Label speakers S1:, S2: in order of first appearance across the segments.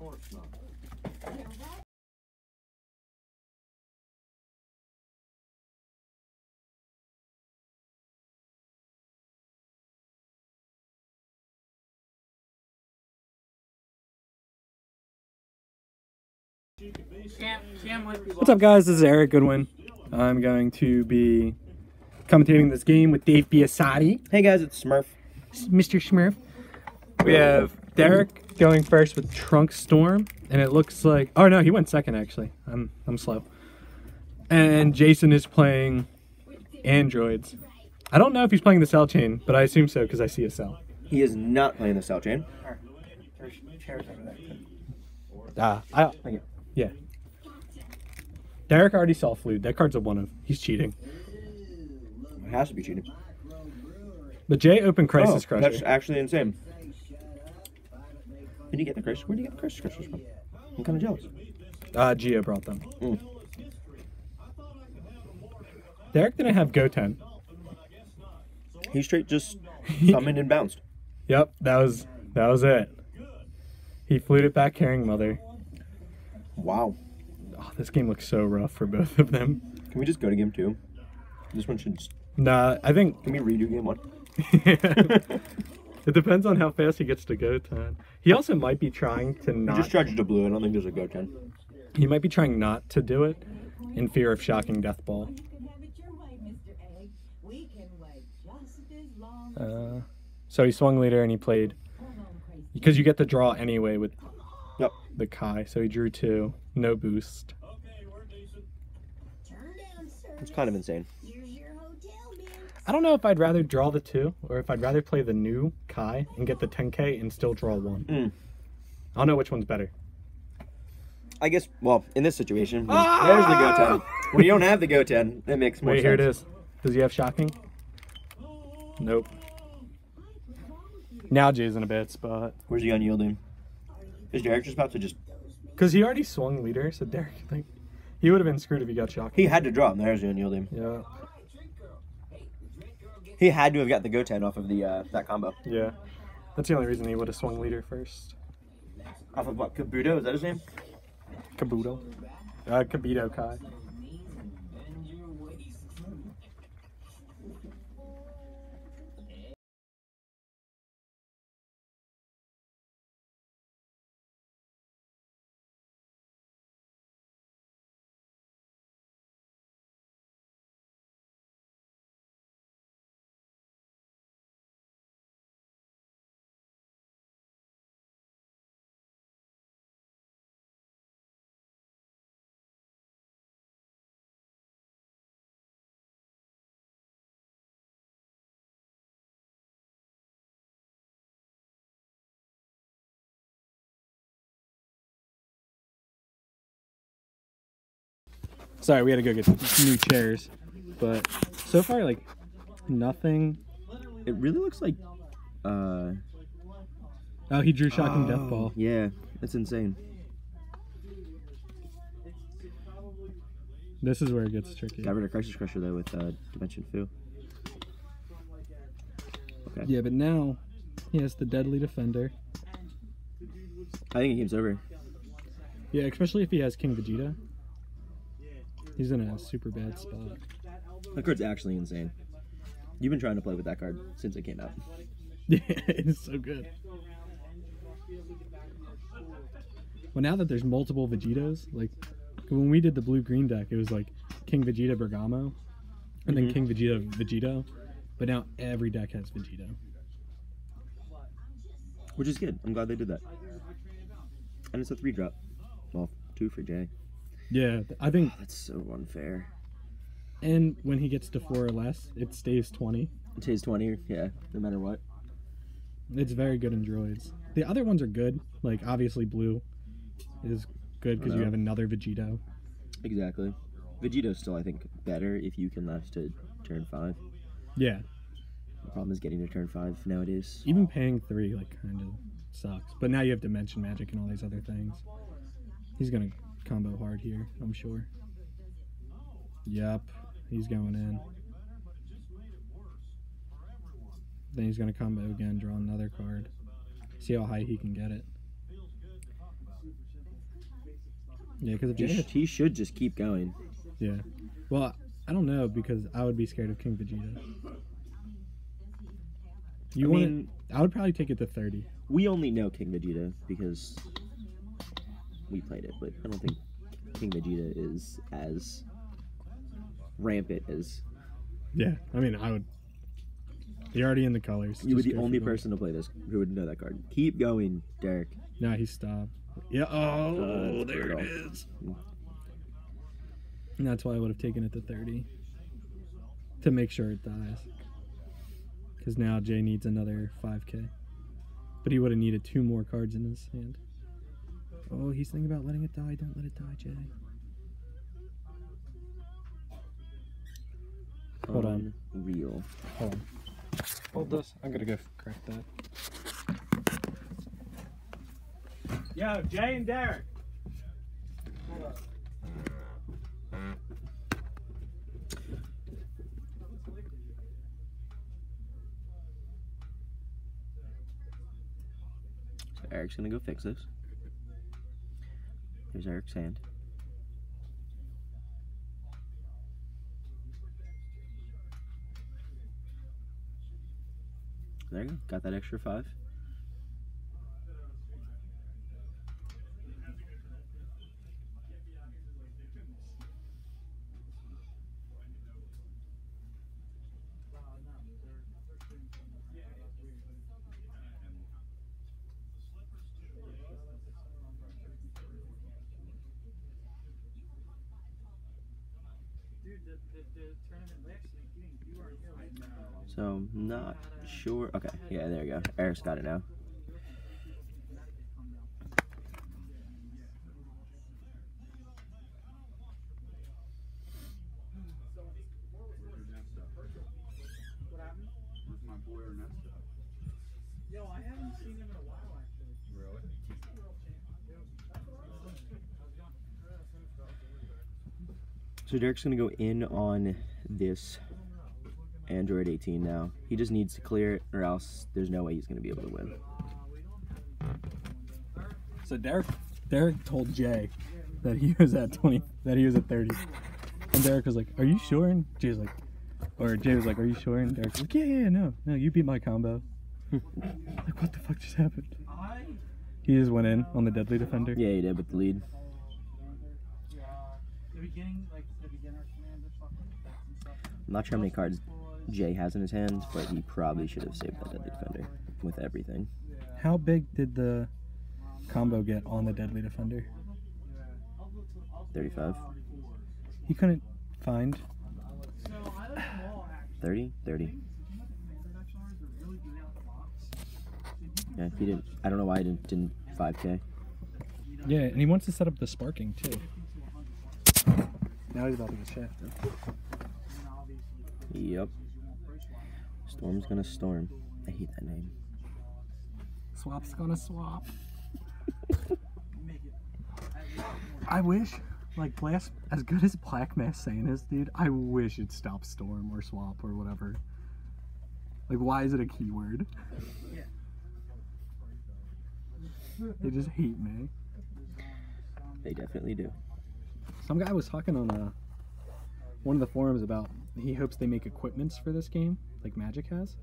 S1: What's up, guys? This is Eric Goodwin. I'm going to be commentating this game with Dave Biasotti.
S2: Hey guys, it's Smurf.
S1: Mr. Smurf. We have Derek going first with Trunk Storm, and it looks like... Oh, no, he went second, actually. I'm slow. And Jason is playing Androids. I don't know if he's playing the Cell Chain, but I assume so because I see a cell.
S2: He is not playing the Cell Chain.
S1: Yeah. Derek already saw Fluid. That card's a 1-of. He's cheating.
S2: It has to be cheating.
S1: But Jay opened Crisis Crusher.
S2: That's actually insane. Did you get the Crisis? Where did you get the Crisis Crushers from? I'm kind of jealous.
S1: Gio brought them. Derek didn't have Goten.
S2: He straight just summoned and bounced.
S1: Yep, that was it. He fluted it back carrying Mother.
S2: Wow.
S1: Oh, this game looks so rough for both of them.
S2: Can we just go to game 2? This one should...
S1: Nah, I think...
S2: Can we redo game 1?
S1: It depends on how fast he gets to Goten. He also might be trying to not...
S2: I just charged a blue. I don't think there's a Goten.
S1: He might be trying not to do it in fear of shocking Death Ball. So he swung leader and he played... Because you get to draw anyway with the Kai. So he drew 2. No boost.
S2: It's kind of insane.
S1: I don't know if I'd rather draw the 2 or if I'd rather play the new Kai and get the 10k and still draw 1. I don't know which one's better.
S2: I guess, well, in this situation, there's the Goten. When you don't have the Goten, it makes more sense.
S1: Wait, here it is. Does he have shocking? Nope. Now Jay's in a bad spot.
S2: Where's the unyielding? Is Derek just about to just...
S1: Because he already swung leader, so Derek, like, he would have been screwed if he got shocking.
S2: He had to draw him. There's the unyielding.
S1: Yeah.
S2: He had to have got the Goten off of the that combo.
S1: Yeah. That's the only reason he would have swung leader first.
S2: Off of what? Kabuto? Is that his name?
S1: Kabuto. Kabuto Kai. Sorry, we had to go get new chairs. But so far, like, nothing.
S2: It really looks like...
S1: Oh, he drew shocking Death Ball.
S2: Yeah, that's insane.
S1: This is where it gets tricky.
S2: Got rid of Crisis Crusher, though, with Dimension Fu. Okay.
S1: Yeah, but now he has the Deadly Defender.
S2: I think the game's over.
S1: Yeah, especially if he has King Vegeta. He's in a super bad spot.
S2: That card's actually insane. You've been trying to play with that card since it came out.
S1: Yeah, it's so good. Well, now that there's multiple Vegetos, like when we did the blue-green deck, it was like King Vegeta Bergamo, and then King Vegeta Vegito, but now every deck has Vegito.
S2: Which is good. I'm glad they did that. And it's a 3-drop. Well, 2 for Jay.
S1: Yeah, I think...
S2: Oh, that's so unfair.
S1: And when he gets to 4 or less, it stays 20.
S2: It stays 20, yeah, no matter what.
S1: It's very good in droids. The other ones are good. Like, obviously blue is good because you have another Vegito.
S2: Exactly. Vegito's still, I think, better if you can last to turn 5.
S1: Yeah.
S2: The problem is getting to turn 5 nowadays.
S1: Even paying 3, like, kind of sucks. But now you have Dimension Magic and all these other things. He's going to combo hard here, I'm sure. Yep. He's going in. Then he's going to combo again, draw another card. See how high he can get it. Yeah, because
S2: He should just keep going.
S1: Yeah. Well, I don't know because I would be scared of King Vegeta. I would probably take it to 30.
S2: We only know King Vegeta because we played it, but I don't think King Vegeta is as rampant as.
S1: Yeah, I mean, I would. You're already in the colors.
S2: You were the only person to play this who would know that card. Keep going, Derek.
S1: No, he stopped. Yeah. Oh, there it is. And that's why I would have taken it to 30 to make sure it dies. Because now Jay needs another 5K. But he would have needed 2 more cards in his hand. Oh, he's thinking about letting it die. Don't let it die, Jay. Hold on.
S2: Real.
S1: Hold on. Hold this. I'm going to go crack that. Yo, Jay and Derek. Hold up.
S2: Eric's gonna go fix this. Here's Eric's hand. There you go. Got that extra 5. So, I'm not sure. Okay, yeah, there you go. Eric's got it now.
S3: Yo, I haven't seen him in a while, actually. Really?
S2: So Derek's gonna go in on this Android 18 now. He just needs to clear it, or else there's no way he's gonna be able to win.
S1: So Derek told Jay that he was at 20, that he was at 30, and Derek was like, "Are you sure?" And Jay was like, "Are you sure?" And Derek was like, "Yeah, no, you beat my combo." Like, what the fuck just happened? He just went in on the Deadly Defender.
S2: Yeah, he did with the lead. I'm not sure how many cards Jay has in his hands, but he probably should have saved that Deadly Defender with everything.
S1: How big did the combo get on the Deadly Defender?
S2: 35.
S1: He couldn't find.
S2: 30? 30. Yeah, he didn't. I don't know why he didn't 5K.
S1: Yeah, and he wants to set up the sparking too. Now he's about to get shafted.
S2: Yep. Storm's gonna storm. I hate that name.
S1: Swap's gonna swap. I wish, like, Blast, as good as Black Mass Saiyan is, dude, I wish it stopped Storm or Swap or whatever. Like, why is it a keyword? They just hate me.
S2: They definitely do.
S1: Some guy was talking on one of the forums about he hopes they make equipments for this game, like Magic has.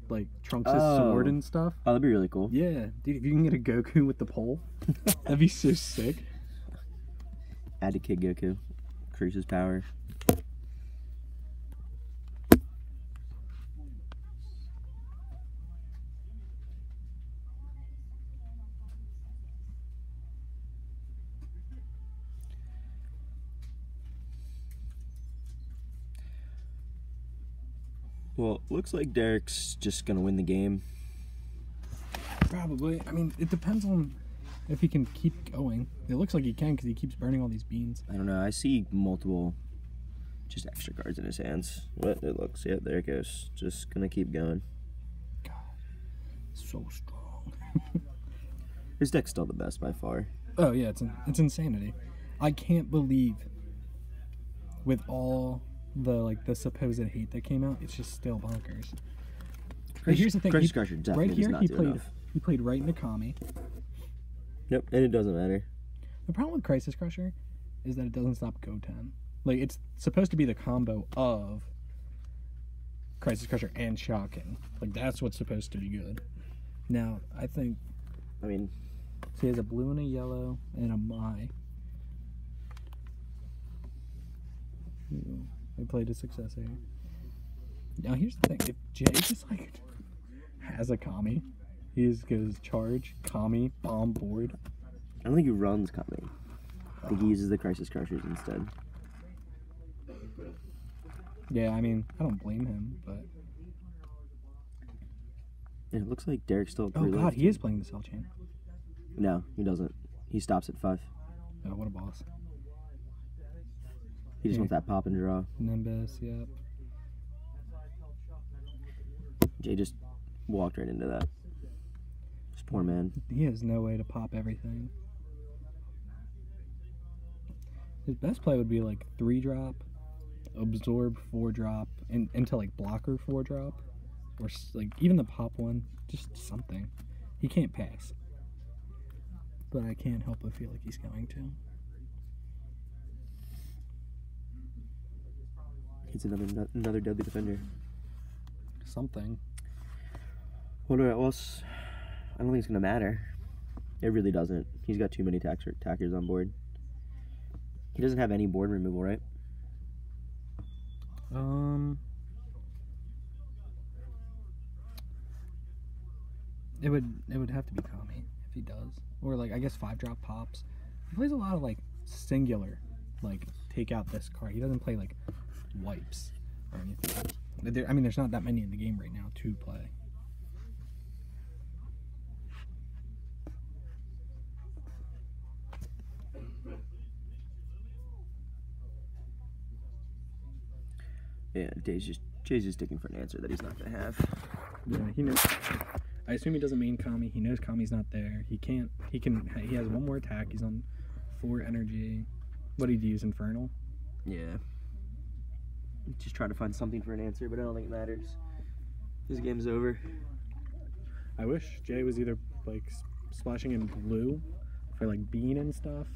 S1: Like Trunks' sword and stuff.
S2: Oh, that'd be really cool.
S1: Yeah, dude, if you can get a Goku with the pole, that'd be so sick.
S2: Add to Kid Goku. Increase his power. Well, looks like Derek's just gonna win the game.
S1: Probably. I mean, it depends on if he can keep going. It looks like he can because he keeps burning all these beans.
S2: I don't know. I see multiple just extra cards in his hands. But it looks, yeah, there it goes. Just gonna keep going.
S1: God, so strong.
S2: His deck's still the best by far.
S1: Oh yeah, it's insanity. I can't believe with all the supposed hate that came out, it's just still bonkers. But here's the thing,
S2: Crush Crusher definitely
S1: right here
S2: does not do enough.
S1: he played right into Kami.
S2: Nope, and it doesn't matter.
S1: The problem with Crisis Crusher is that it doesn't stop Goten. Like, it's supposed to be the combo of Crisis Crusher and Shocking. Like, that's what's supposed to be good. Now, I think...
S2: I mean...
S1: So he has a blue and a yellow and a Mai. I played a successor. Now, here's the thing. If Jay just, like, has a Kami, he just goes charge, Kami, bomb, board.
S2: I don't think he runs Kami. I think he uses the Crisis Crushers instead.
S1: Yeah, I mean, I don't blame him, but...
S2: Yeah, it looks like Derek's still at
S1: Oh
S2: 3
S1: god,
S2: left.
S1: he is playing the Cell Chain.
S2: No, he doesn't. He stops at 5.
S1: Oh, what a boss.
S2: He just
S1: Yeah.
S2: wants that pop and draw.
S1: Nimbus, yep.
S2: Jay just walked right into that. This poor man.
S1: He has no way to pop everything. His best play would be like 3-drop, absorb 4-drop, and into like blocker 4-drop, or like even the pop one, just something. He can't pass, but I can't help but feel like he's going to.
S2: He's another deadly defender.
S1: Something.
S2: What else? I don't think it's gonna matter. It really doesn't. He's got too many attackers on board. He doesn't have any board removal, right?
S1: It would have to be Kami if he does, or like I guess 5-drop pops. He plays a lot of like singular, like take out this card. He doesn't play like wipes or anything. I mean, there's not that many in the game right now to play.
S2: Yeah, Jay's just digging for an answer that he's not gonna have.
S1: Yeah, he knows. I assume he doesn't main Kami. He knows Kami's not there. He can't. He can. He has one more attack. He's on 4 energy. What did he use? Infernal.
S2: Yeah. Just trying to find something for an answer, but I don't think it matters. This game's over.
S1: I wish Jay was either like splashing in blue for like bean and stuff,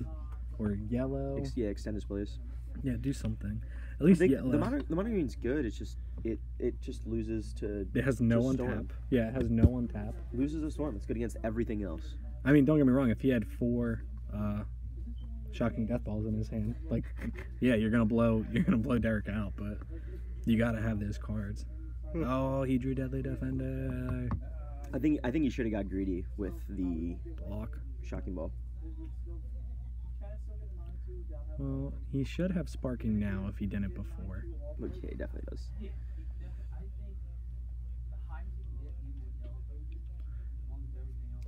S1: or yellow.
S2: Yeah, extend displays.
S1: Yeah, do something. At least yellow.
S2: The modern green's good. It's just it just loses to.
S1: It has no
S2: to
S1: on
S2: Storm.
S1: tap. Yeah, it has no on tap.
S2: Loses a storm. It's good against everything else.
S1: I mean, don't get me wrong. If he had 4 shocking death balls in his hand, like, yeah, you're gonna blow Derek out. But you gotta have those cards. Oh, he drew Deadly Defender.
S2: I think he should have got greedy with the
S1: Block.
S2: shocking ball.
S1: Well, he should have Sparking now if he didn't before.
S2: Okay, he definitely does.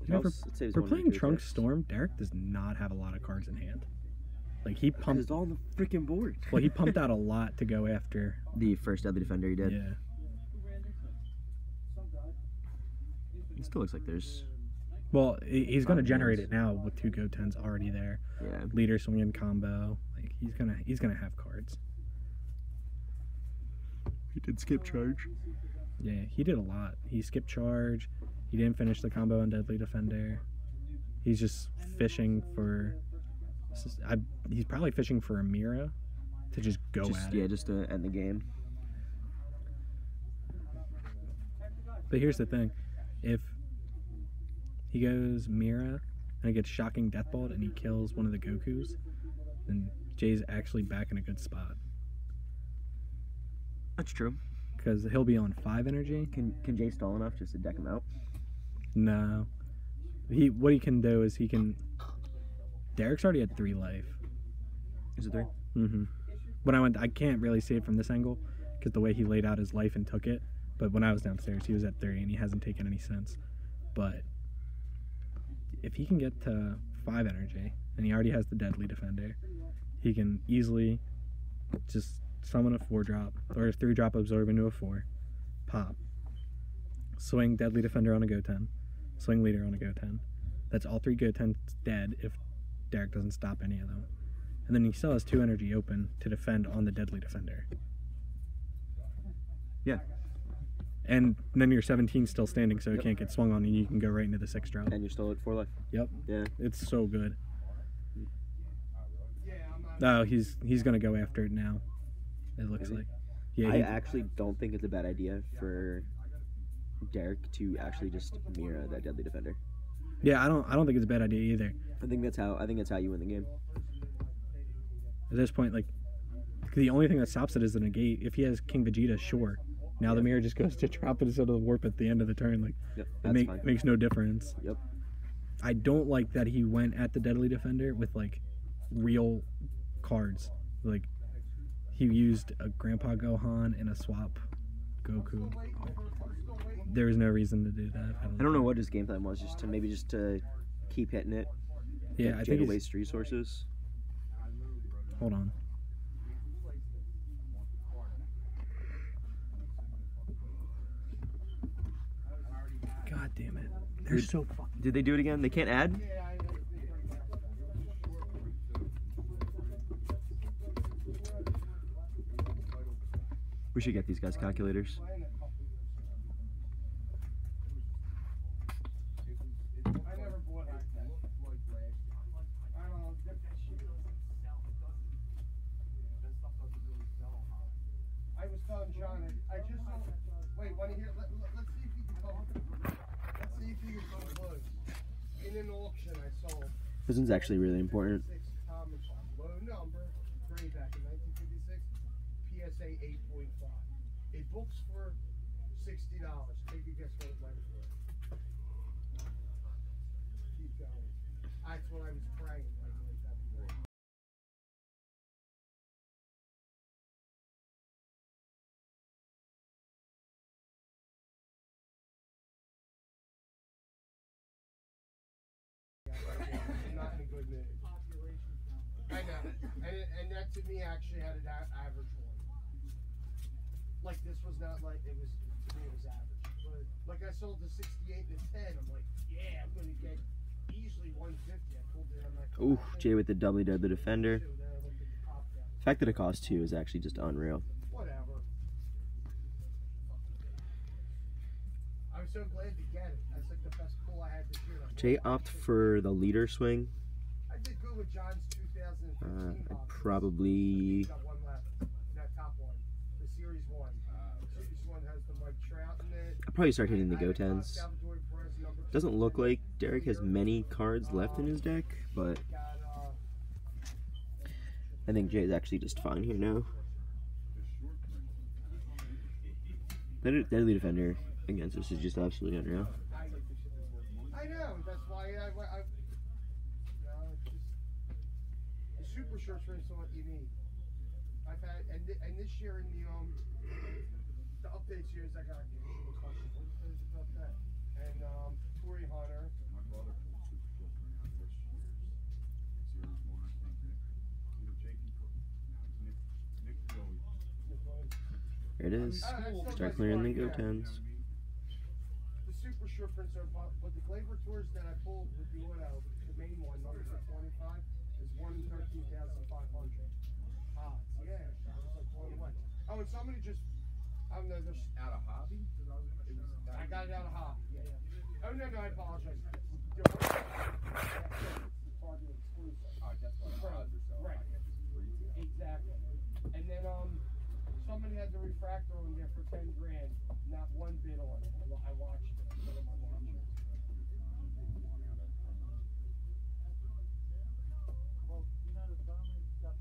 S1: You know,
S2: It saves
S1: for
S2: one
S1: playing
S2: retreat
S1: Trunks
S2: there.
S1: Storm, Derek does not have a lot of cards in hand. Like, he pumped.
S2: It's all on the freaking board.
S1: Well, he pumped out a lot to go after.
S2: The first deadly defender he did.
S1: Yeah.
S2: It still looks like there's.
S1: Well, he's going to
S2: Five
S1: generate
S2: moves.
S1: it now with 2 Gotens already there.
S2: Yeah.
S1: Leader swinging combo. Like, he's gonna have cards.
S2: He did skip charge.
S1: Yeah, he did a lot. He skipped charge. He didn't finish the combo on Deadly Defender. He's just fishing for. He's probably fishing for a Mira to just go at it.
S2: Yeah, just to end the game.
S1: But here's the thing: if he goes Mira and he gets shocking Deathbolt and he kills one of the Gokus, then Jay's actually back in a good spot
S2: That's true.
S1: because he'll be on 5 energy.
S2: Can Jay stall enough just to deck him out?
S1: No, what he can do is he can. Derek's already at 3 life.
S2: Is it 3?
S1: Mm-hmm. When I can't really see it from this angle because the way he laid out his life and took it. But when I was downstairs, he was at 3 and he hasn't taken any since. But if he can get to 5 energy and he already has the Deadly Defender, he can easily just summon a 4-drop or a 3-drop absorb into a 4, pop, swing Deadly Defender on a Goten, swing Leader on a Goten. That's all 3 Gotens dead if Derek doesn't stop any of them. And then he still has 2 energy open to defend on the Deadly Defender.
S2: Yeah.
S1: And then your 17's still standing, so it can't get swung on, and you can go right into the 6-drop.
S2: And you're still at 4 life.
S1: Yep.
S2: Yeah.
S1: It's so good. No, he's gonna go after it now. It looks
S2: Is he?
S1: like. Yeah.
S2: I actually don't think it's a bad idea for Derek to actually just mirror that Deadly Defender.
S1: Yeah, I don't think it's a bad idea either.
S2: I think that's how you win the game.
S1: At this point, like, the only thing that stops it is the negate. If he has King Vegeta, sure. Now the mirror just goes to drop it instead of the warp at the end of the turn. Like,
S2: Yep,
S1: it
S2: that's fine.
S1: makes no difference.
S2: Yep.
S1: I don't like that he went at the Deadly Defender with like real cards. Like, he used a Grandpa Gohan and a swap Goku. There was no reason to do that.
S2: I don't know what his game plan was, just to keep hitting it.
S1: Yeah, I
S2: Jay
S1: think
S2: to
S1: he's,
S2: waste resources.
S1: hold on. God damn it. They're so fucking.
S2: Did they do it again? They can't add? We should get these guys calculators.
S3: I was telling John, I just wait. Want to hear? Let's see if he can come. Let's see if he can come close. In an auction, I sold
S2: This one's actually really important.
S3: 6 Thomas low number, gray back in 1956, PSA 8.5. It books for $60. Take a guess what it went for. Keep going. That's what I was praying. Like that'd be great. I'm not in a good mood. I know, and that to me actually had an average one. Like this was not like it was to me it was average. But like I sold the 68 and the 10. I'm like, yeah, I'm gonna get easily 150. I pulled it. I'm like,
S2: Ooh, Jay with the doubly Deadly Defender.
S3: Then I looked at the top down.
S2: The fact that it costs 2 is actually just unreal.
S3: Whatever. I was so glad to get it. That's like the best pull I had this year. Like,
S2: Jay opt for the leader swing.
S3: I did good with John's 2015
S2: I'd
S3: box.
S2: probably
S3: Got one left. That top one. The Series 1. Series 1 has the Mike Trout in it.
S2: I'd probably start hitting the
S3: I
S2: Go
S3: had,
S2: 10s.
S3: Salvador Perez, number
S2: Doesn't
S3: 2.
S2: look like Derek has many cards left in his deck, but
S3: Got,
S2: I think Jay's actually just fine here now. Deadly Defender against us is just absolutely unreal.
S3: I know. That's why just the super shorts are what you need. I've had and this year in the updates years I got questions about that and Tory Hunter.
S4: My brother pulled super close right now this year's Series 1, I think. Either JP put. No, it was Nick Joey.
S2: There it is. Start clearing the Go 10s.
S3: The super short prints are but the Glaber tours that I pulled with the auto, the main one, number 25, is 1 in 13,500. Yeah, I was like blown away. Oh, and somebody just, I don't know, there's
S4: Out of hobby?
S3: I got it out of hop. Yeah. Oh no, I apologize. Target exclusive.
S4: That's why the odds are so
S3: Right.
S4: high. It's retail.
S3: Exactly. And then somebody had the refractor on there for 10 grand. Not one bid on it. I watched it. Put it on my watch.
S5: Well, you know the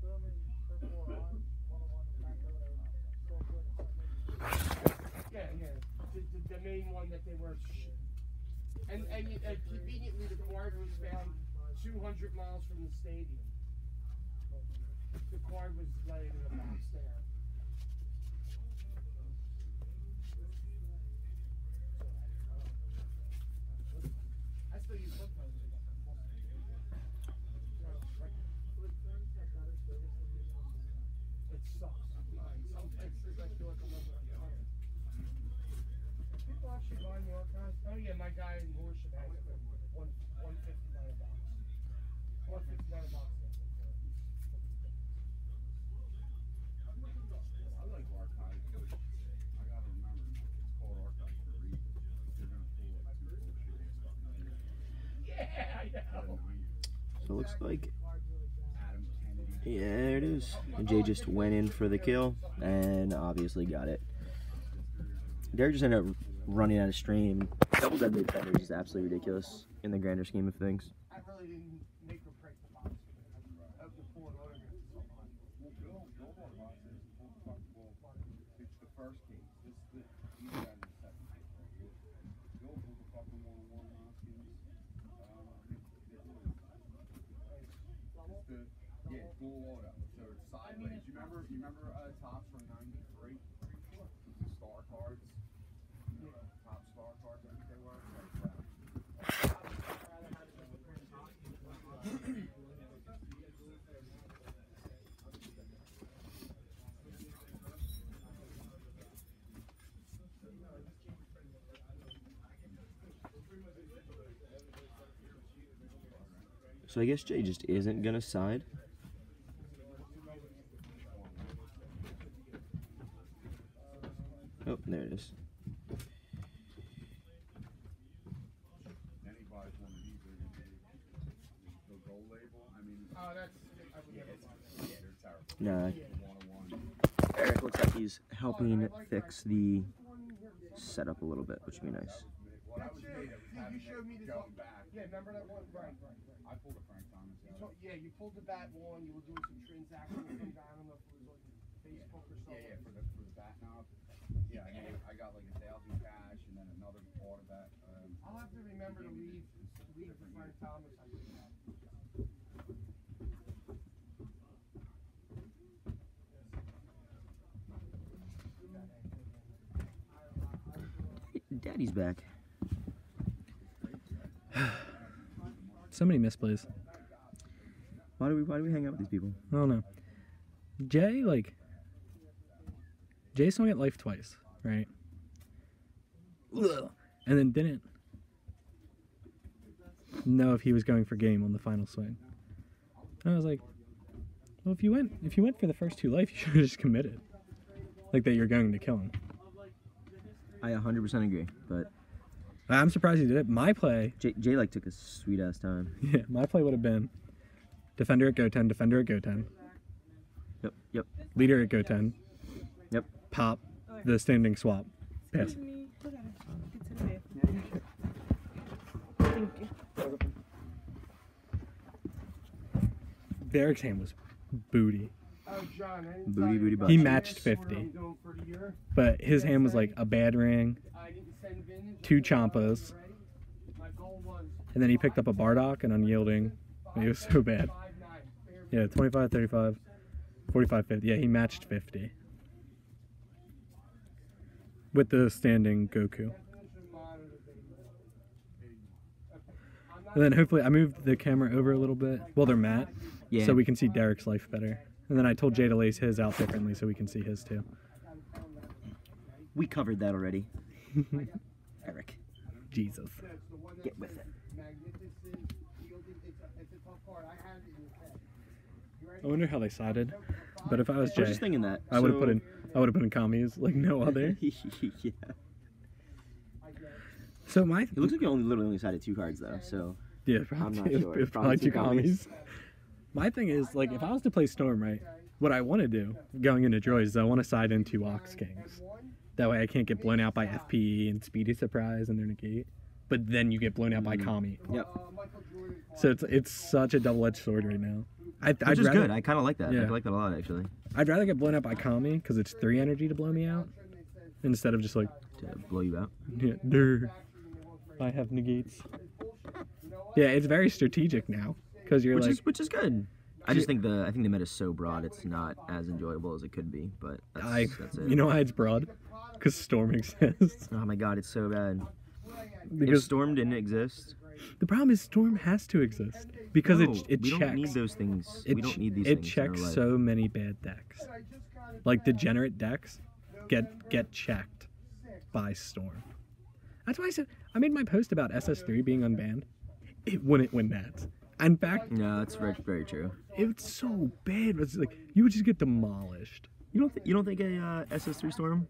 S5: Bowman purple or orange, one of the back there, so good.
S3: Yeah. The main one that they were. And conveniently, the card was found 200 miles from the stadium. The card was laying in the box there. I still use flip phones. It sucks. Some places I feel like I'm over a ton. People actually buy the archives. Oh yeah, my guy in Horsham has it. $159. $159.
S4: I like archive, but I gotta remember, it's called archive for a reason. If you're gonna pull like 2 bullshit and stuff in there.
S3: Yeah, I know.
S2: So it looks like
S4: Adam Kennedy.
S2: Yeah, there it is. And Jay just went in for the kill and obviously got it. Derek just ended up running out of stream. Double dead mid defender is just absolutely ridiculous in the grander scheme of things.
S3: I really didn't make or break the box. Of the four autographs.
S4: It's the first case. This is the second case right here. Bill pulled the fucking 101 Hoskins. Yeah, dual auto. So it's sideways. You remember Tops from '93? The star cards. Top star cards, I think they were.
S2: So I guess Jay just isn't gonna side. Oh, there it is.
S4: Then he buys one of these. The gold label. I mean,
S3: Oh, that's. I would never buy that.
S4: yeah, they're terrible.
S2: Nah,
S4: 101.
S2: Eric looks like he's helping fix the setup a little bit, which would be nice.
S4: What I was made of was
S3: See, you
S4: having
S3: showed me
S4: it
S3: this.
S4: going back.
S3: Yeah, remember that one? Right.
S4: I pulled a Frank Thomas out.
S3: Yeah, you pulled the bat one. You were doing some transactions. I don't know if it was like Facebook or something.
S4: Yeah, for the bat knob. Yeah, I got like 1,000 cash and then another part of that.
S3: I'll have to remember to leave the Frank Thomas. I did that.
S2: Daddy's back.
S1: So many misplays.
S2: Why do we hang out with these people?
S1: I don't know. Jay swung at life twice, right? Ugh. And then didn't know if he was going for game on the final swing. And I was like, well, if you went for the first two life, you should have just committed. Like that you're going to kill him.
S2: I 100% agree, but
S1: I'm surprised he did it. My play,
S2: Jay like took a sweet ass time.
S1: yeah, my play would have been defender at go 10, defender at go 10,
S2: Yep.
S1: leader at go 10,
S2: Yep.
S1: pop, the standing swap, pass.
S6: Excuse me. Look at it. It's in the way. Thank you.
S1: Derek's hand was booty,
S3: Oh, John, I didn't
S2: Booty,
S3: tell you
S2: booty,
S3: about
S1: He
S2: butt.
S1: matched
S3: this, what
S1: 50.
S3: I'm doing for the year.
S1: but his hand was like a bad ring,
S3: I didn't send vintage.
S1: two champas,
S3: My goal was
S1: and then he picked up a Bardock and unyielding. It was so bad.
S3: 5'9".
S1: Yeah, 25, 35, 45, 50. Yeah, he matched 50 with the standing Goku. And then hopefully I moved the camera over a little bit. Well, they're matte,
S2: Yeah.
S1: so we can see Derek's life better. And then I told Jay to lace his out differently so we can see his too.
S2: We covered that already. Eric,
S1: Jesus.
S2: get with it.
S3: It's a tough card. I had it in the head. You ready?
S1: I wonder how they sided. But if I was
S2: I was
S1: Jay,
S2: just thinking that.
S1: I would have put in commies like no other.
S2: yeah.
S1: So my
S2: It looks like you literally only sided 2 cards though. So
S1: yeah,
S2: I'm not
S1: probably,
S2: sure.
S1: it's probably
S2: Probably
S1: two
S2: two commies.
S1: commies. My thing is like if I was to play Storm, right? What I want to do going into Droids is I want to side into Ox Kings. That way I can't get blown out by FPE and Speedy Surprise and their negate. But then you get blown out by Kami.
S2: Yep.
S1: So it's such a double-edged sword right now. I'd
S2: Which is
S1: rather,
S2: good. I kind of like that.
S1: Yeah.
S2: I like that a lot actually.
S1: I'd rather get blown out by Kami because it's 3 energy to blow me out instead of just like
S2: To blow you out.
S1: yeah, durr. I have negates. Yeah, it's very strategic now because you're
S2: Which is good. I just think the meta is so broad. It's not as enjoyable as it could be. But that's it.
S1: You know why it's broad? Because Storm exists.
S2: Oh my god, it's so bad. If
S1: Because
S2: Storm didn't exist,
S1: the problem is Storm has to exist because
S2: no,
S1: it
S2: we
S1: checks.
S2: don't need those things. We don't need these
S1: It
S2: things.
S1: checks
S2: in our life.
S1: so many bad decks. Like degenerate decks get checked by Storm. That's why I said I made my post about SS3 being unbanned. It wouldn't win that. In fact,
S2: No, that's very, very true.
S1: it's so bad. It's like you would just get demolished.
S2: You don't think a SS3 Storm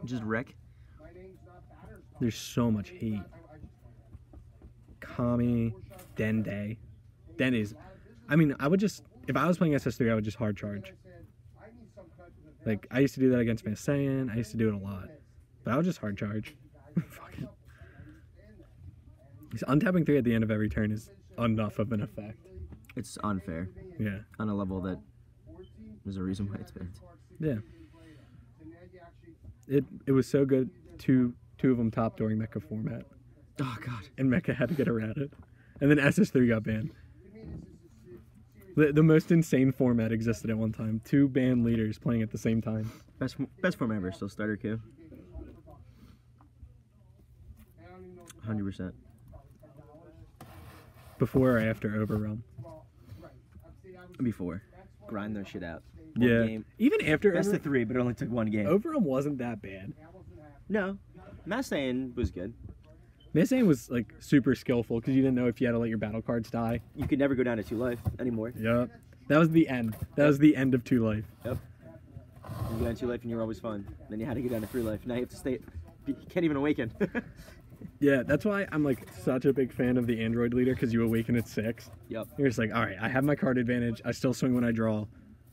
S2: just wreck?
S1: There's so much hate. Kami, Dende. Den is. I mean, I would just if I was playing SS3, I would just hard charge. Like, I used to do that against Masayan. I used to do it a lot. But I would just hard charge. Fuck it. Because untapping 3 at the end of every turn is enough of an effect.
S2: It's unfair
S1: Yeah.
S2: on a level that there's a reason why it's banned.
S1: Yeah. It was so good. Two of them top during Mecha format.
S2: Oh god.
S1: And Mecha had to get around it. And then SS3 got banned. The most insane format existed at one time. 2 band leaders playing at the same time.
S2: Best form ever. Still starter queue. 100%.
S1: Before or after Overrealm?
S2: Before. Grind their shit out.
S1: Yeah.
S2: One game.
S1: Even after
S2: Best of 3, but it only took 1 game.
S1: Overrealm wasn't that bad.
S2: No. Masayan was good.
S1: Masayan was like super skillful because you didn't know if you had to let your battle cards die.
S2: You could never go down to 2 life anymore.
S1: Yep. That was the end. That was the end of 2 life.
S2: Yep. You go down to 2 life and you're always fun. Then you had to go down to 3 life. Now you have to stay. You can't even awaken.
S1: Yeah, that's why I'm like such a big fan of the Android leader because you awaken at 6.
S2: Yep.
S1: You're just like, all right, I have my card advantage. I still swing when I draw,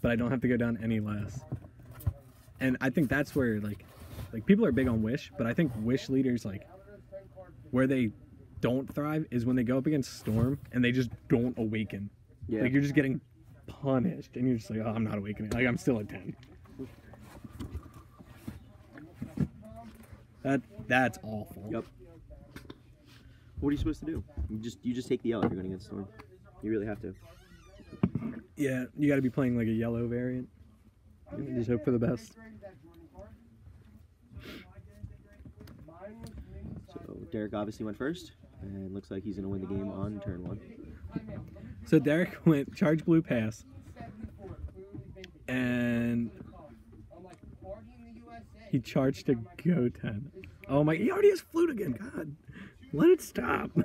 S1: but I don't have to go down any less. And I think that's where like people are big on Wish, but I think Wish leaders like where they don't thrive is when they go up against Storm and they just don't awaken.
S2: Yeah.
S1: Like you're just getting punished and you're just like, oh, I'm not awakening. Like I'm still at 10. That's awful.
S2: Yep. What are you supposed to do? You just take the L if you're going against Storm. You really have to.
S1: Yeah, you got to be playing like a yellow variant. And just hope for the best.
S2: So Derek obviously went first, and looks like he's going to win the game on turn 1.
S1: So Derek went charge blue pass, and he charged to go 10. Oh my! He already has flute again. God, let it stop.
S2: I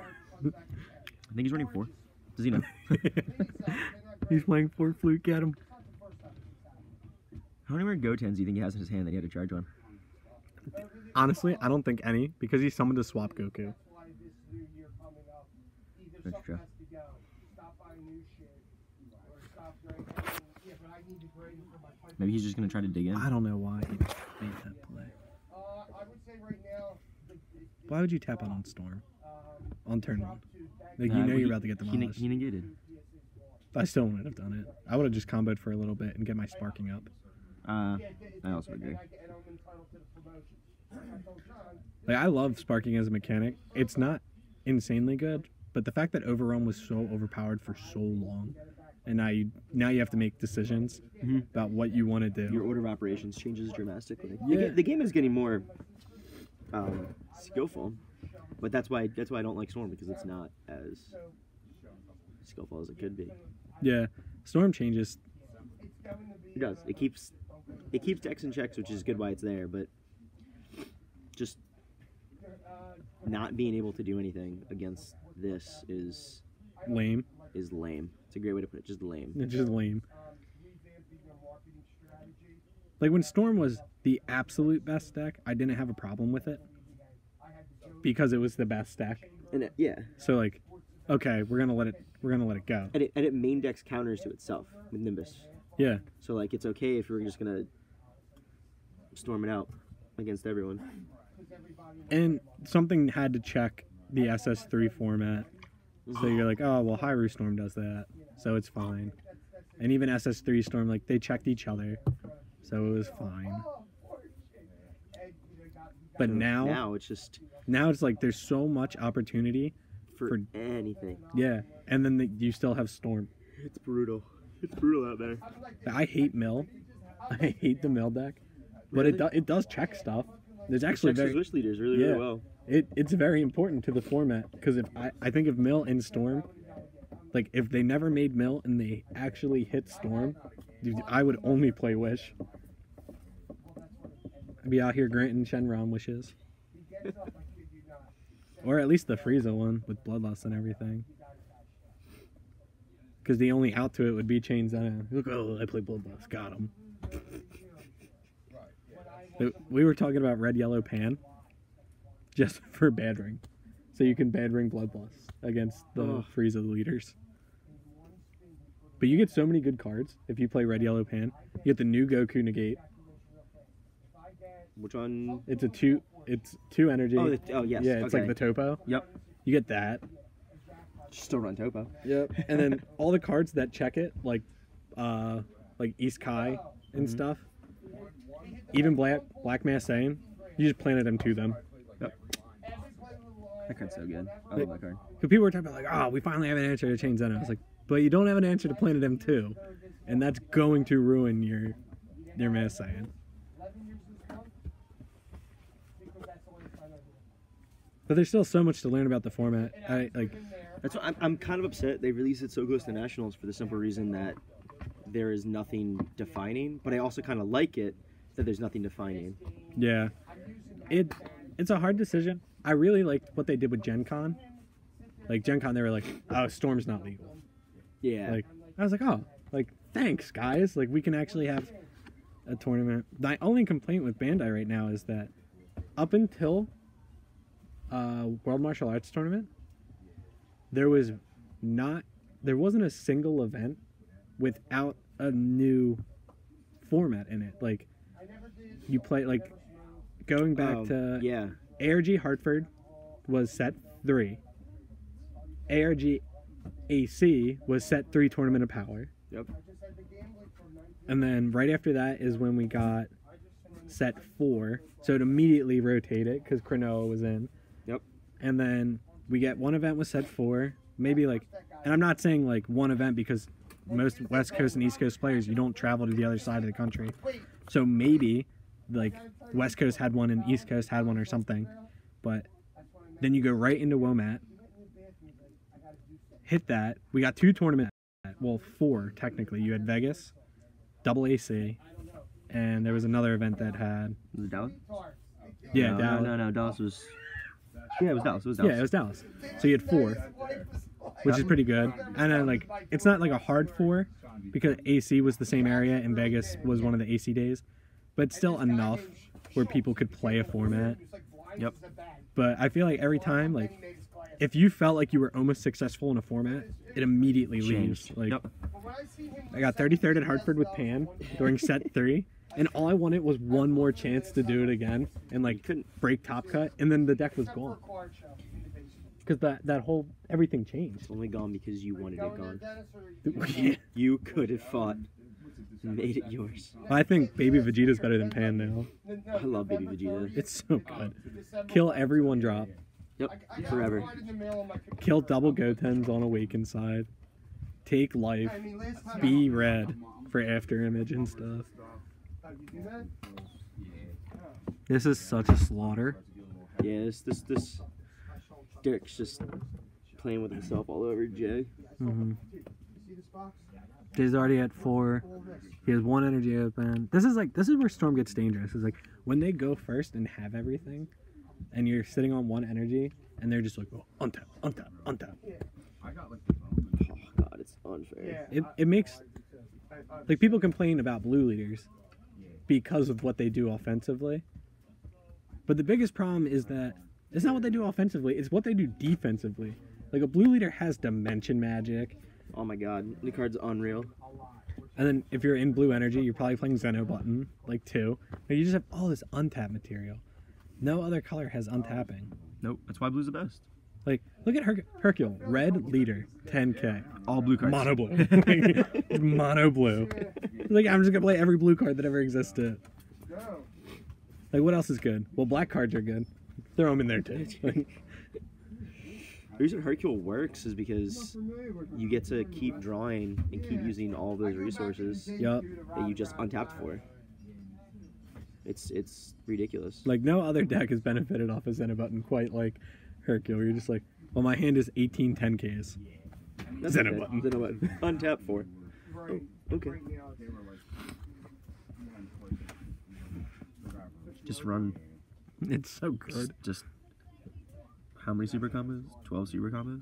S2: think he's running 4. Does he know?
S1: He's playing 4 flute. Get him.
S2: How many more Go-Tens do you think he has in his hand that he had to charge on?
S1: Honestly, I don't think any because he summoned a swap Goku.
S2: That's true. Maybe he's just going to try to dig in.
S1: I don't know why he made that play. Why would you tap out on Storm on turn 1? Like you know you're about to get demolished.
S2: He negated.
S1: I still wouldn't have done it. I would have just comboed for a little bit and get my sparking up.
S2: I also agree.
S1: Like I love sparking as a mechanic. It's not insanely good, but the fact that Overrealm was so overpowered for so long, and now you have to make decisions about what you want to do.
S2: Your order of operations changes dramatically.
S1: Yeah.
S2: The game is getting more skillful, but that's why I don't like Storm, because it's not as skillful as it could be.
S1: Yeah, Storm changes.
S2: It does. It keeps decks in checks, which is good why it's there, but just not being able to do anything against this is
S1: Lame.
S2: lame. It's a great way to put it. Just lame.
S1: It's just lame. Like when Storm was the absolute best deck, I didn't have a problem with it because it was the best deck.
S2: And yeah.
S1: So like, okay, we're gonna let it go.
S2: And it main decks counters to itself with Nimbus.
S1: Yeah.
S2: So like it's okay if you're just gonna storm it out against everyone.
S1: And something had to check the SS3 format. So you're like, oh well, Hyrule Storm does that, so it's fine. And even SS3 Storm, like they checked each other, so it was fine. But now it's like there's so much opportunity
S2: for anything.
S1: Yeah, and then you still have Storm.
S2: It's brutal. It's brutal out there.
S1: I hate Mill. I hate the Mill deck, but it does check stuff. There's actually
S2: it checks his wish leaders really well.
S1: It's very important to the format because I think if Mill and Storm, like if they never made Mill and they actually hit Storm, dude, I would only play Wish. I'd be out here granting Shenron wishes. Or at least the Frieza one with Bloodlust and everything. Because the only out to it would be Chain Zen. Look, oh, I play Bloodlust. Got him. We were talking about Red Yellow Pan. Just for bad ring. So you can bad ring Bloodlust against the Frieza leaders. But you get so many good cards if you play red, yellow, pan. You get the new Goku negate.
S2: Which one?
S1: It's two energy.
S2: Oh, yes.
S1: Yeah, it's like
S2: okay.
S1: the topo.
S2: Yep.
S1: You get that.
S2: Still run Topo.
S1: Yep. And then all the cards that check it, like East Kai and stuff. Even Black Mass Saiyan, you just planted them to them.
S2: Yep. That card's so good. I love that card.
S1: Because people were talking about like, oh, we finally have an answer to change Zeno. I was like, but you don't have an answer to Planet M2, and that's going to ruin your Mass Saiyan. But there's still so much to learn about the format.
S2: That's what I'm kind of upset they released it so close to Nationals for the simple reason that there is nothing defining. But I also kind of like it that there's nothing defining.
S1: Yeah, it's a hard decision. I really liked what they did with Gen Con. Like Gen Con, they were like, oh, Storm's not legal.
S2: Yeah.
S1: Like I was like, oh, like thanks guys. Like we can actually have a tournament. My only complaint with Bandai right now is that up until World Martial Arts Tournament, there wasn't a single event without a new format in it. Like you play like going back to
S2: yeah.
S1: ARG Hartford was set 3. ARG AC was set 3 Tournament of Power.
S2: Yep.
S1: And then right after that is when we got set 4. So it immediately rotated because Cronoa was in.
S2: Yep.
S1: And then we get one event with set 4. Maybe like, and I'm not saying like one event because most West Coast and East Coast players, you don't travel to the other side of the country. So maybe like West Coast had one and East Coast had one or something. But then you go right into WOMAT. Hit that. We got 2 tournaments. Well, 4 technically. You had Vegas, Double AC, and there was another event that had.
S2: Was it Dallas?
S1: Yeah,
S2: no,
S1: Dallas.
S2: No, Dallas was. Yeah, it was Dallas. It was Dallas.
S1: Yeah, it was Dallas. So you had 4, which is pretty good. And then like it's not like a hard 4 because AC was the same area and Vegas was one of the AC days, but it's still enough where people could play a format.
S2: Yep.
S1: But I feel like every time, like, if you felt like you were almost successful in a format, it immediately leaves. Like,
S2: Yep.
S1: I got 33rd at Hartford with Pan during set 3, and all I wanted was one more chance to do it again and like couldn't break Top Cut, and then the deck was gone because that whole everything changed.
S2: It's only gone because you wanted it gone.
S1: Yeah.
S2: You could have fought and made it yours.
S1: I think Baby Vegeta's better than Pan now.
S2: I love Baby Vegeta.
S1: It's so good. Kill every one drop.
S2: Yep, forever.
S1: Kill double Gotens on Awaken side. Take life. Be red for after image and stuff. This is such a slaughter.
S2: Yeah, this Derek's just playing with himself all over Jay.
S1: Jay's already at 4. He has 1 energy open. This is where Storm gets dangerous. It's like when they go first and have everything, and you're sitting on 1 energy, and they're just like, oh, untap, untap, untap.
S2: Oh god, it's unfair.
S1: It makes like people complain about blue leaders because of what they do offensively. But the biggest problem is that it's not what they do offensively, it's what they do defensively. Like a blue leader has dimension magic.
S2: Oh my god, the card's unreal.
S1: And then if you're in blue energy, you're probably playing Zeno button, like 2. And you just have all this untap material. No other color has untapping.
S2: Nope, that's why blue's the best.
S1: Like, look at Hercule. Red leader, 10k.
S2: All blue cards.
S1: Mono blue. Like, mono blue. Like, I'm just gonna play every blue card that ever existed. Like, what else is good? Well, black cards are good. Throw them in there too. Like,
S2: The reason Hercule works is because you get to keep drawing and keep using all of those resources
S1: yup.
S2: that you just untapped for. It's ridiculous.
S1: Like, no other deck has benefited off of Zeno button quite like Hercule. You're just like, well, my hand is 18 10Ks. Zeno
S2: okay.
S1: button.
S2: Zeno button. Untap for. Oh, okay. Just run.
S1: It's so good.
S2: Just how many super combos? 12 super combos?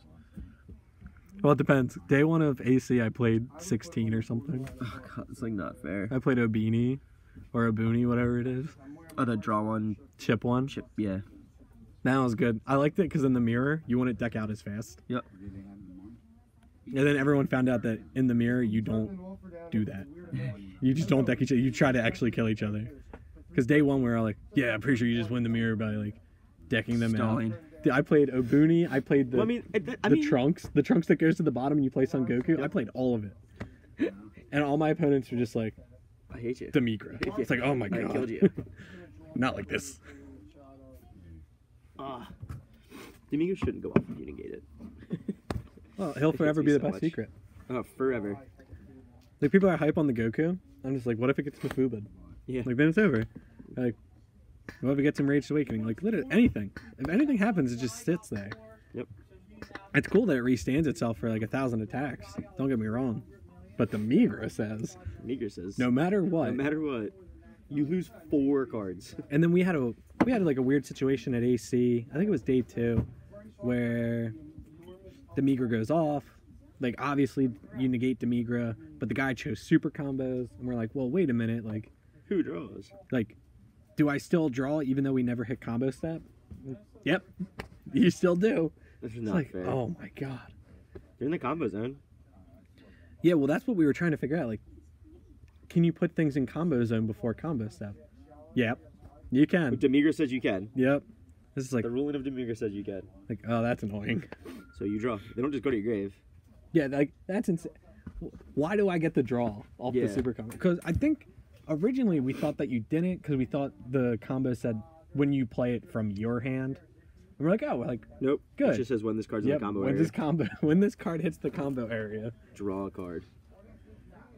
S1: Well, it depends. Day 1 of AC, I played 16 or something.
S2: Oh god, it's like not fair.
S1: I played Obini or Obuni, whatever it is.
S2: Oh, the draw one.
S1: Chip 1.
S2: Chip, yeah.
S1: That was good. I liked it because in the mirror, you wouldn't deck out as fast.
S2: Yep.
S1: And then everyone found out that in the mirror you don't do that. You just don't deck each other. You try to actually kill each other. Because day one we were all like, yeah, I'm pretty sure you just win the mirror by like decking them
S2: Stalling.
S1: out. I played Obuni. I played the
S2: Well, I
S1: the
S2: mean,
S1: trunks that goes to the bottom and you play Son Goku. I played all of it. And all my opponents were just like,
S2: I hate you.
S1: Demigra. It's like, oh my
S2: I
S1: god.
S2: killed you.
S1: Not like this.
S2: Demigra shouldn't go off if you negate it.
S1: Well, he'll
S2: It
S1: forever
S2: hits
S1: be
S2: me
S1: the
S2: so
S1: best
S2: much.
S1: secret.
S2: Oh, forever.
S1: Like, people are hype on the Goku. I'm just like, what if it gets Mafubad?
S2: Yeah.
S1: Like, then it's over. Like, what if it gets him Raged Awakening? Like, literally anything. If anything happens, it just sits there.
S2: Yep.
S1: It's cool that it restands itself for like 1,000 attacks. Don't get me wrong. But the Migra says,
S2: Meager says,
S1: no matter what.
S2: no matter what, you lose 4 cards.
S1: And then we had like a weird situation at AC. I think it was day 2, where the Migra goes off. Like, obviously you negate the Migra, but the guy chose super combos, and we're like, well, wait a minute,
S2: Who draws?
S1: like, do I still draw even though we never hit combo step? Yep, you still do.
S2: This is
S1: It's
S2: not
S1: like,
S2: fair.
S1: oh my god.
S2: They're in the combo zone.
S1: Yeah, well, that's what we were trying to figure out. Like, can you put things in combo zone before combo step? Yep, you can.
S2: Demigra says you can.
S1: Yep. This is like,
S2: The ruling of Demigra says you can.
S1: oh, that's annoying.
S2: So you draw. They don't just go to your grave.
S1: Yeah, like, that's insane. Why do I get the draw off
S2: Yeah.
S1: the super combo? Because I think originally we thought that you didn't, because we thought the combo said when you play it from your hand. And we're like, oh, like,
S2: Nope.
S1: Good.
S2: It just says when this card's in
S1: yep,
S2: the combo
S1: when
S2: area.
S1: when this card hits the combo area.
S2: Draw a card.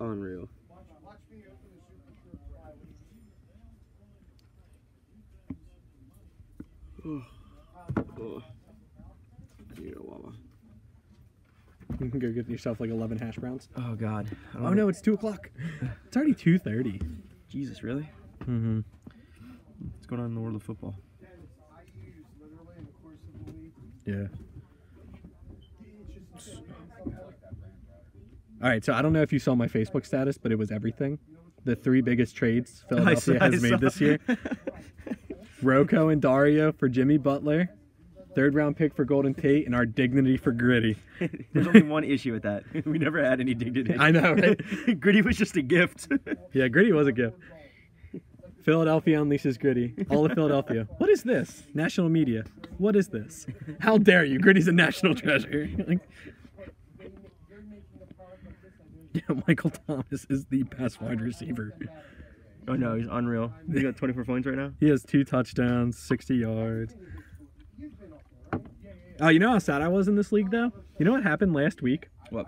S2: Unreal. Oh. I need a Wawa.
S1: You can go get yourself like 11 hash browns.
S2: Oh God.
S1: Oh no, it's 2 o'clock. It's already 2:30.
S2: Jesus, really?
S1: Mm-hmm.
S2: What's going on in the world of football?
S1: Yeah. All right, so I don't know if you saw my Facebook status, but it was everything. The 3 biggest trades Philadelphia has made this year. Rocco and Dario for Jimmy Butler, 3rd round pick for Golden Tate, and our dignity for Gritty.
S2: There's only one issue with that. We never had any dignity.
S1: I know, right?
S2: Gritty was just a gift.
S1: Yeah, Gritty was a gift. Philadelphia unleashes Gritty. All of Philadelphia. What is this? National media. What is this? How dare you? Gritty's a national treasure. Like, yeah, Michael Thomas is the best wide receiver.
S2: Oh no, he's unreal. He got 24 points right now.
S1: He has 2 touchdowns, 60 yards. Oh, you know how sad I was in this league, though? You know what happened last week?
S2: What?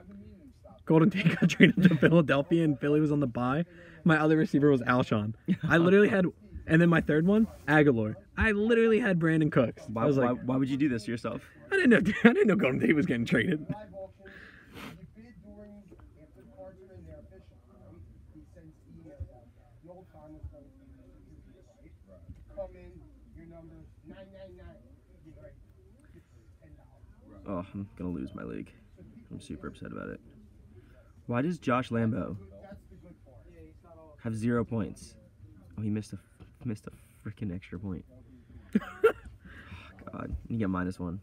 S1: Golden Tate got traded to Philadelphia, and Philly was on the bye. My other receiver was Alshon. I literally had, and then my 3rd one, Aguilar. I literally had Brandon Cooks. I was like,
S2: why would you do this to yourself?
S1: I didn't know Golden Tate was getting traded.
S2: Oh, I'm gonna lose my league. I'm super upset about it. Why does Josh Lambo have 0 points? Oh, he missed a freaking extra point. Oh, God, you get -1.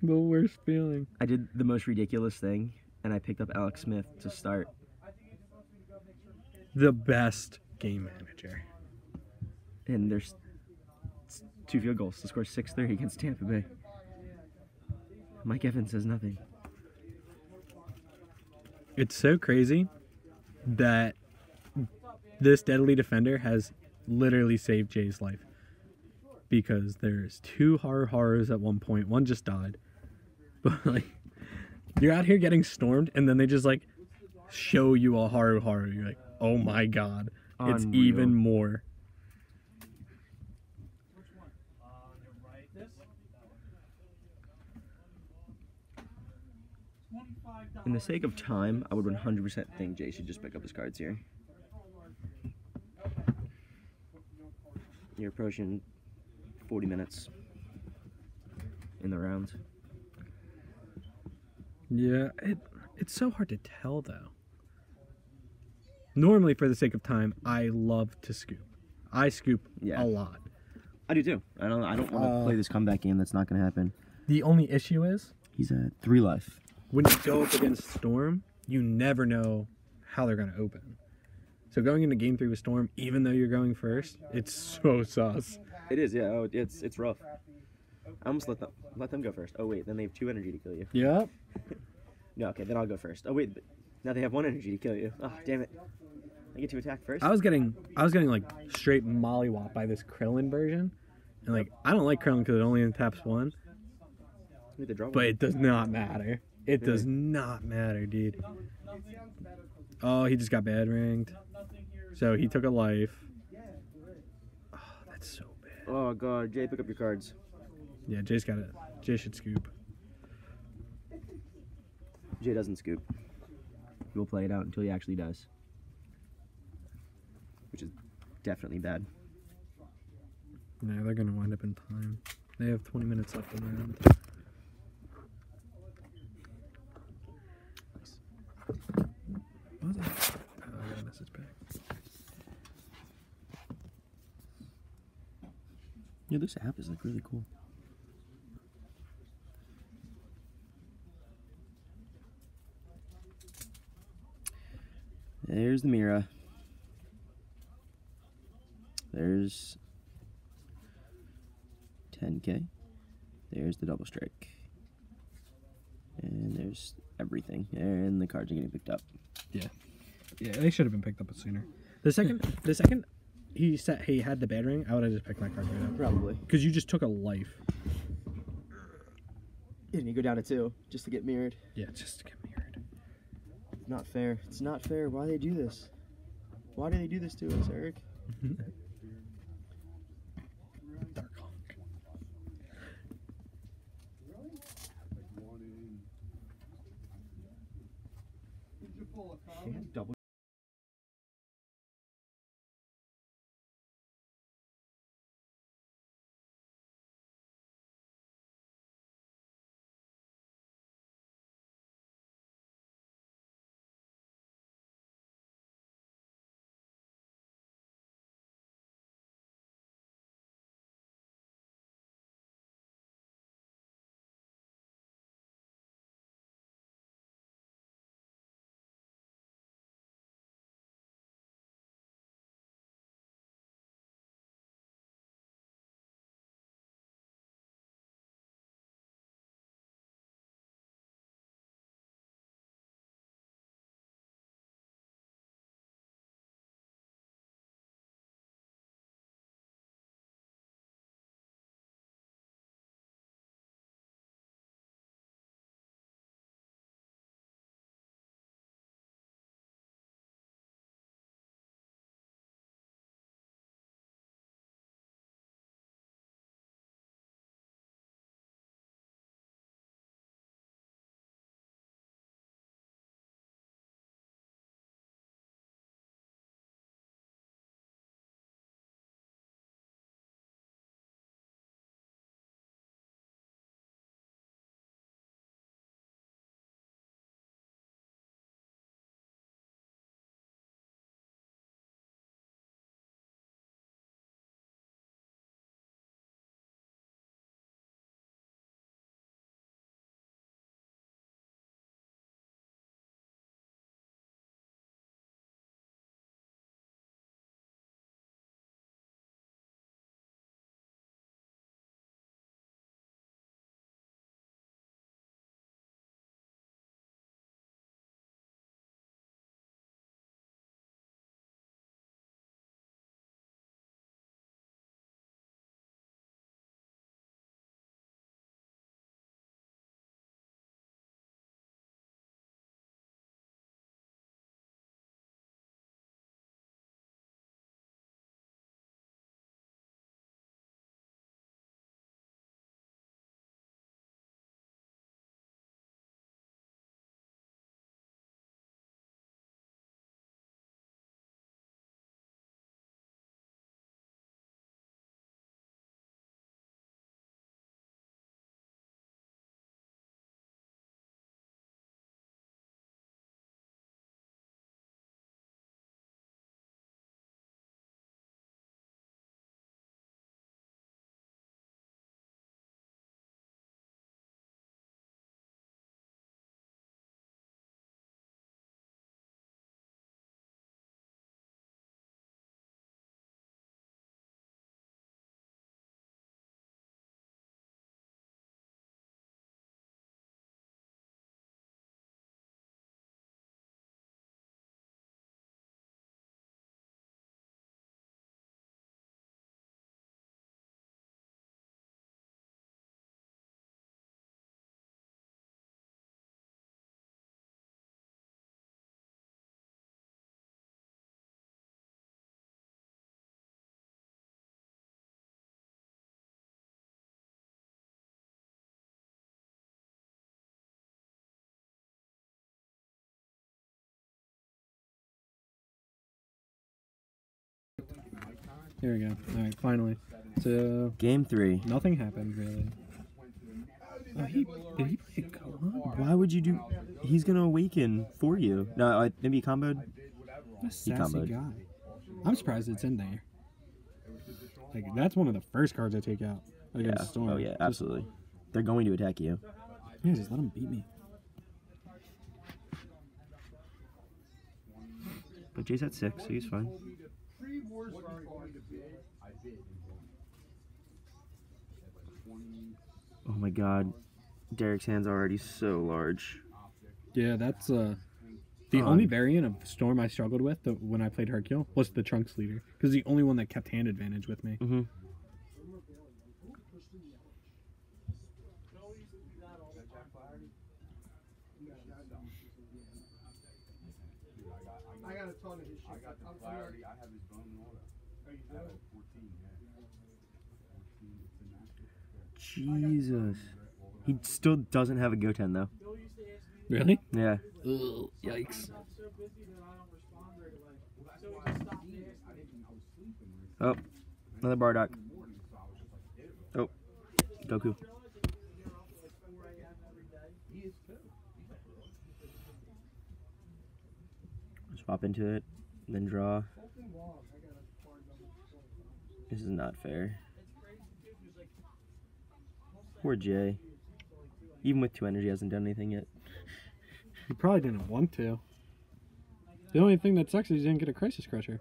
S1: The worst feeling.
S2: I did the most ridiculous thing, and I picked up Alex Smith to start.
S1: The best game manager.
S2: And there's 2 field goals to score 6-3 against Tampa Bay. Mike Evans says nothing.
S1: It's so crazy that this deadly defender has literally saved Jay's life. Because there's 2 horrors at one point. One just died. But, like, you're out here getting stormed, and then they just, like, show you a horror. You're like, oh my god. It's
S2: Unreal.
S1: even more.
S2: In the sake of time, I would 100% think Jay should just pick up his cards here. You're approaching 40 minutes in the round.
S1: Yeah, it's so hard to tell, though. Normally, for the sake of time, I love to scoop. I scoop
S2: Yeah.
S1: a lot.
S2: I do too. I don't want to play this comeback game. That's not going to happen.
S1: The only issue is
S2: He's at 3 life.
S1: when you go up against Storm, you never know how they're going to open. So going into game 3 with Storm, even though you're going first, it's so sus.
S2: It is, yeah. Oh, it's rough. I almost let them go first. Oh wait, then they have 2 energy to kill you.
S1: Yep.
S2: No, okay, then I'll go first. Oh wait, but now they have 1 energy to kill you. Oh damn it! I get to attack first.
S1: I was getting like straight mollywop by this Krillin version, and like I don't like Krillin because it only taps 1,
S2: Wait, they draw
S1: but
S2: one.
S1: it does not matter. It does not matter, dude. Oh, he just got bad ranked, so he took a life. Oh, that's so bad.
S2: Oh god, Jay, pick up your cards.
S1: Yeah, Jay's got it. Jay should scoop.
S2: Jay doesn't scoop. He will play it out until he actually does, which is definitely bad.
S1: Yeah, they're gonna wind up in time. They have 20 minutes left in the round. What was that? Oh, I got a message back.
S2: Yeah, this app is like really cool. There's the Mira. There's 10K. There's the double strike. And there's everything. And the cards are getting picked up.
S1: Yeah, they should have been picked up sooner. The second he said he had the bad ring, I would have just picked that card right up.
S2: Probably.
S1: Because you just took a life.
S2: And you go down to 2 just to get mirrored.
S1: Yeah, just to get mirrored.
S2: Not fair. It's not fair. Why do they do this? Why do they do this to us, Eric?
S1: Dark Hulk.
S2: They have double
S1: Here we go. All right, finally. So
S2: Game 3.
S1: nothing happened really. Oh, did he play co-op?
S2: Why would you do? He's gonna awaken for you. No, maybe he comboed.
S1: What a
S2: He
S1: sassy
S2: comboed.
S1: guy. I'm surprised it's in there. Like that's one of the first cards I take out against
S2: Yeah.
S1: Storm.
S2: Oh yeah,
S1: Just-
S2: absolutely. They're going to attack you.
S1: Yeah, just let him beat me.
S2: But Jay's at 6, so he's fine. Oh my God, Derek's hand's already so large.
S1: Yeah, that's the only variant of Storm I struggled with when I played Hercule was the Trunks leader, because the only one that kept hand advantage with me.
S2: Mm-hmm.
S3: I got a ton of his shit.
S4: I got the clarity. I have his bone and all that. I have 14, yeah. 14, it's a master.
S2: Jesus. He still doesn't have a Goten though.
S1: Really?
S2: Yeah.
S1: Ugh, yikes.
S2: Oh, another Bardock. Oh, Goku. Swap into it, then draw. This is not fair. Poor Jay. Even with 2 energy, hasn't done anything yet.
S1: He probably didn't want to. The only thing that sucks is he didn't get a Crisis Crusher.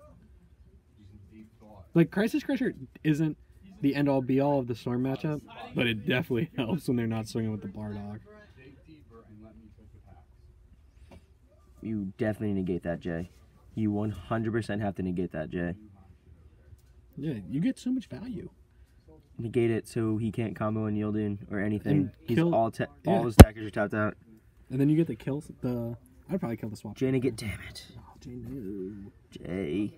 S1: Like, Crisis Crusher isn't the end-all be-all of the Storm matchup, but it definitely helps when they're not swinging with the Bardock.
S2: You definitely negate that, Jay. You 100% have to negate that, Jay.
S1: Yeah, you get so much value.
S2: Negate it so he can't combo and yield in or anything.
S1: And
S2: He's
S1: kill-
S2: all
S1: yeah.
S2: his attackers are tapped out.
S1: And then you get the kills. I'd probably kill the swap.
S2: Jay negate, damn it.
S1: Oh, Jay, no.
S2: Jay.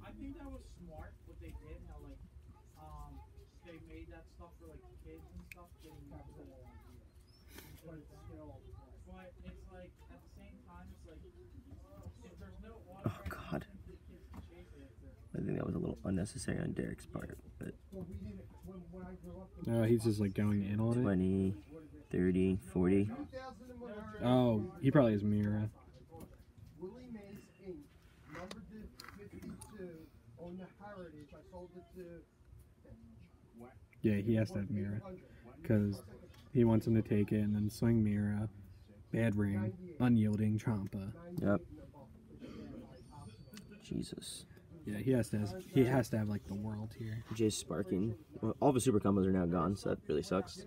S5: I think that was smart what they did. How like they made that stuff for like kids and stuff. But it's like at the same time, it's like if there's no order,
S2: Oh, God.
S5: the kids can chase it.
S2: I think that was a little unnecessary on Derek's part. But
S1: He's just like going in on it.
S2: 20, 30, 40.
S1: Oh, he probably has Mira.
S3: Willie Mays Inc. Number 52 on the Heritage. I sold it to
S1: Yeah, he has to have Mira. Because he wants him to take it and then swing Mira. Bad ring. Unyielding Trompa.
S2: Yep. Jesus.
S1: Yeah, he has to have like the world here.
S2: Jay's sparking. Well, all of his super combos are now gone, so that really sucks.
S5: That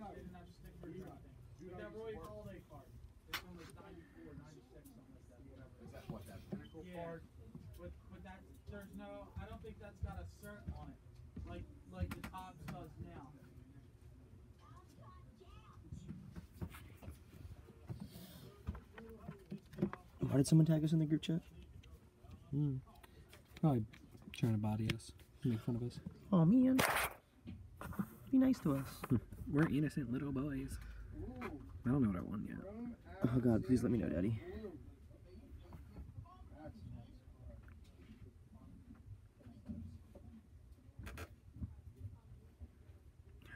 S5: Roy Holiday card. It's on like 94, 96, something like that. Whatever.
S4: Is that what, that pinnacle
S5: Yeah.
S4: card?
S5: But that there's no. I don't think that's got a cert on it. Like the top does now.
S2: Why did someone tag us in the group chat?
S1: Probably trying to body us. Make fun of us.
S2: Oh, man. Be nice to us.
S1: We're innocent little boys. I don't know what I want yet.
S2: Oh, God, please let me know, Daddy.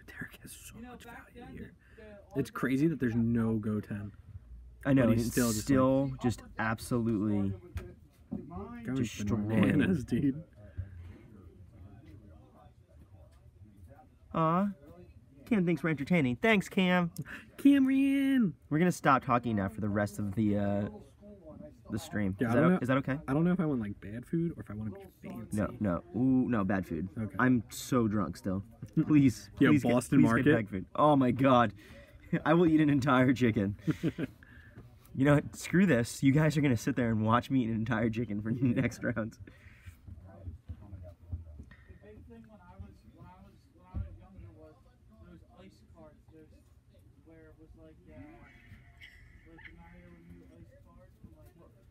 S1: Derek has so much value here. It's crazy that there's no Goten.
S2: I know,
S1: But
S2: and
S1: he's
S2: it's
S1: still
S2: still
S1: just
S2: just absolutely...
S1: Going
S2: Destroyed.
S1: bananas, dude.
S2: Aw. Cam, thanks for entertaining. Thanks, Cam.
S1: Cameron!
S2: We're gonna stop talking now for the rest of the stream.
S1: Yeah,
S2: Is
S1: I
S2: that,
S1: don't know-
S2: is that okay?
S1: I don't know if I want like bad food or if I want to be fancy.
S2: No, no. Ooh, no, bad food.
S1: Okay.
S2: I'm so drunk still. Please,
S1: Yeah,
S2: please
S1: Boston
S2: please
S1: Market?
S2: get bag food. Oh my God. I will eat an entire chicken. You know what? Screw this. You guys are gonna sit there and watch me eat an entire chicken for next round.
S5: The big thing when I was younger was those ice cards. There's where it was like the Mario Review ice cards from like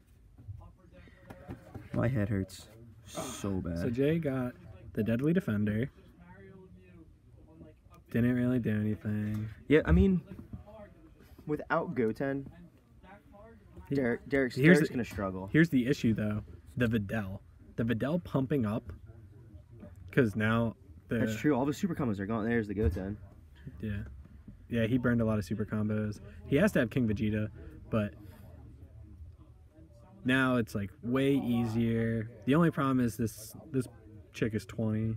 S5: Upper Deck or whatever.
S2: My head hurts so bad.
S1: So Jay got the Deadly Defender.
S5: Mario Review on like Upper
S1: Didn't really do anything.
S2: Yeah, I mean, without Goten,
S5: that card.
S2: Derek's
S1: Here's the-
S2: gonna struggle.
S1: Here's the issue though, the Vidal pumping up, because now
S2: That's true. All the super combos are gone. There's the Goten.
S1: Yeah, he burned a lot of super combos. He has to have King Vegeta, but now it's like way easier. The only problem is this chick is 20.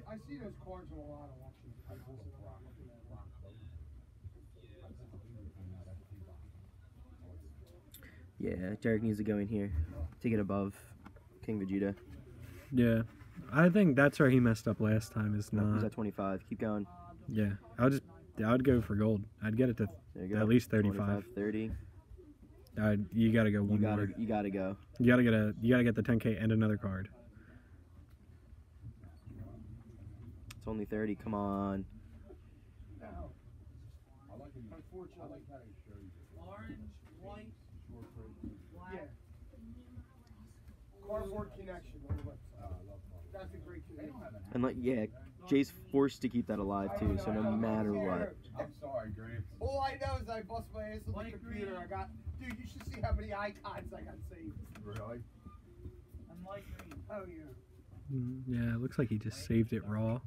S3: I see those cards on a lot of auctions. Looking at
S2: Yeah, Derek needs to go in here to get above King Vegeta.
S1: Yeah, I think that's where he messed up last time. Is
S2: He's
S1: not.
S2: at 25. Keep going.
S1: Yeah, I would go for gold. I'd get it to
S2: There you go.
S1: at least 35.
S2: 25, 30.
S1: You gotta go
S2: You
S1: one
S2: gotta,
S1: more.
S2: you gotta go.
S1: You gotta get the 10K and another card.
S2: It's only 30. Come on.
S3: Unfortunately.
S5: Orange, white, black.
S3: Yeah. Cardboard connection on the website. That's a great connection.
S2: And like, yeah, Jay's forced to keep that alive too. So no matter what.
S4: I'm sorry, Gramps.
S3: All I know is I bust my ass on the computer. Dude, you should see how many icons I got saved.
S4: Really?
S5: I'm light green.
S3: Oh yeah.
S1: Yeah, it looks like he just saved it raw.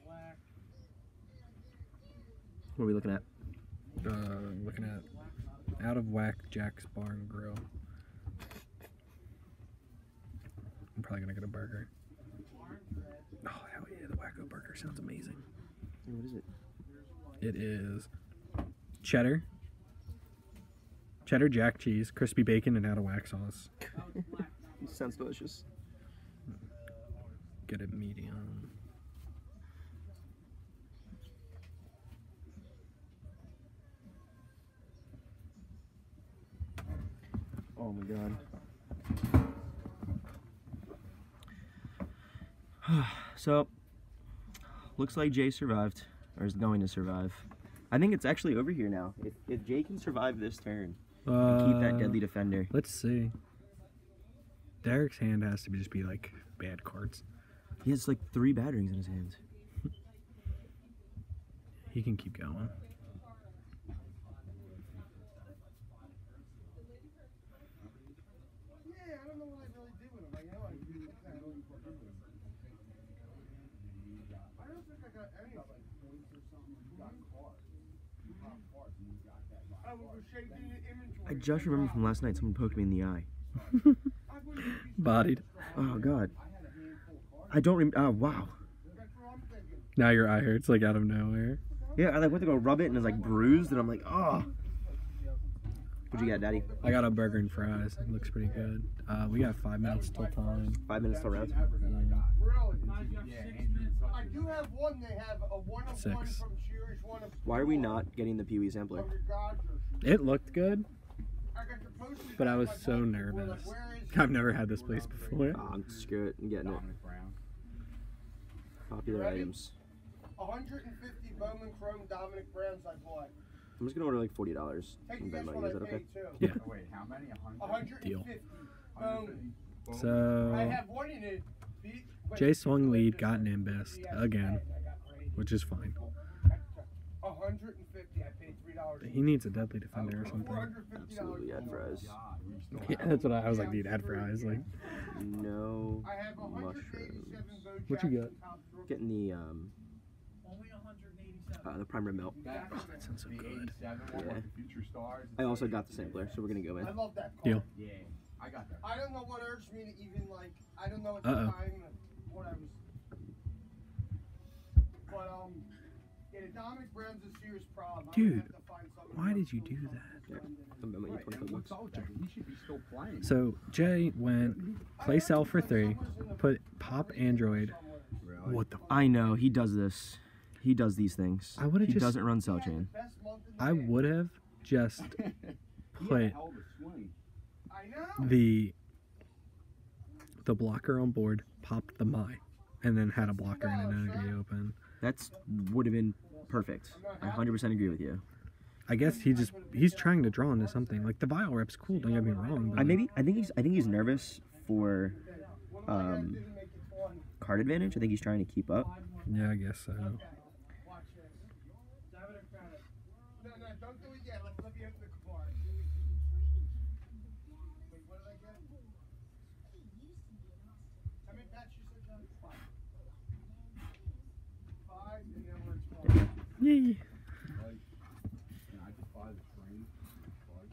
S5: Black.
S2: What are we looking at?
S1: Looking at Out of Whack Jack's Bar and Grill. I'm probably gonna get a burger. Oh hell yeah, the Wacko Burger sounds amazing.
S2: What is it?
S1: It is cheddar, jack cheese, crispy bacon, and out of whack sauce.
S2: Sounds delicious.
S1: Get it medium.
S2: Oh my god. So, looks like Jay survived, or is going to survive. I think it's actually over here now. If Jay can survive this turn, and keep that deadly defender.
S1: Let's see. Derek's hand has to just be like bad cards.
S2: He has like 3 bad rings in his hands.
S1: He can keep going.
S3: Yeah, I don't know what I really did with him. I know I do. I don't think I got any of it. I was shaped in the inventory.
S2: I just remember from last night someone poked me in the eye.
S1: Bodied.
S2: Oh god. I don't remember. Oh wow.
S3: That's what I'm thinking.
S1: Now your eye hurts like out of nowhere.
S2: Yeah, I like went to go rub it and it's like bruised and I'm like, oh. What'd you get, Daddy?
S1: I got a burger and fries. It looks pretty good. We got 5 minutes till time.
S2: 5 minutes till round.
S3: Really?
S5: Guys, you have 6 minutes.
S3: I do have one. They have a 1 of 1
S1: 6.
S3: from Cheers, 1 of
S2: Why are we not getting the Pee Wee sampler?
S3: Under Dodgers.
S1: It looked good,
S3: I got the postage
S1: but I
S3: on
S1: was
S3: my
S1: so
S3: boat. We're
S1: nervous.
S3: like, where is
S1: I've never had this place before.
S2: Screw it. I'm getting it.
S4: Dominic Brown.
S2: Popular
S3: Ready?
S2: items.
S3: 150 Bowman Chrome Dominic Browns I bought.
S2: I'm just gonna order like $40
S3: Take
S2: and
S3: a
S2: bet
S3: guess
S2: money.
S3: what I
S2: Is that okay?
S3: paid too.
S1: Yeah.
S4: Oh, wait, how many? 100?
S3: 150.
S1: Deal.
S3: Boom. I
S1: So
S3: have one in it.
S1: Jay swung lead, got an imbest again, which is fine.
S3: 150. I paid $3.
S1: He needs a deadly defender or something.
S3: $450.
S2: Absolutely, add fries.
S1: Yeah, that's what I was like, dude. Add fries. Like,
S2: No
S3: I have
S2: mushrooms.
S3: 187
S1: What you got?
S2: Getting the
S5: Only 187.
S2: the prime rib melt.
S1: that sounds so good.
S2: Yeah.
S4: Future stars.
S2: I also got the sampler, so we're gonna go in.
S3: I love that car.
S1: Deal.
S4: Yeah, I got that.
S3: I don't know what urged me to even like. I don't know at
S1: Uh-oh.
S3: the time what I was. But yeah, the Dominic Brown's a serious problem.
S1: Dude,
S3: I'm gonna have to find something
S1: Why
S3: else
S1: did you
S3: to
S1: do
S3: do
S1: that?
S2: I'm betting you
S4: Right, and
S2: 25
S4: what's
S2: bucks.
S4: all that? He should be still playing.
S1: So Jay went play sell for 3, put pop Android.
S4: Really?
S1: What the?
S2: I know he does this. He does these things.
S1: I would've
S2: He
S1: just-
S2: doesn't run cell chain.
S3: Best month in the
S1: I
S3: game.
S1: would have just put
S4: hell of a swing.
S3: I know.
S1: the blocker on board, popped the my, and then had a blocker and an energy open.
S2: That's would have been perfect. I 100% agree with you.
S1: I guess he's trying to draw into something. Like the vial rep's cool. Don't get me wrong. But
S2: I think he's nervous for card advantage. I think he's trying to keep up.
S1: yeah, I guess so.
S5: Watch this. Stab it or grab it.
S3: No, don't do it yet. Let me open the card. Wait, what did I get? How many packs you said, John? 5. 5, and then we're at 12.
S1: Yay.
S4: Like, can I just buy the train? Like,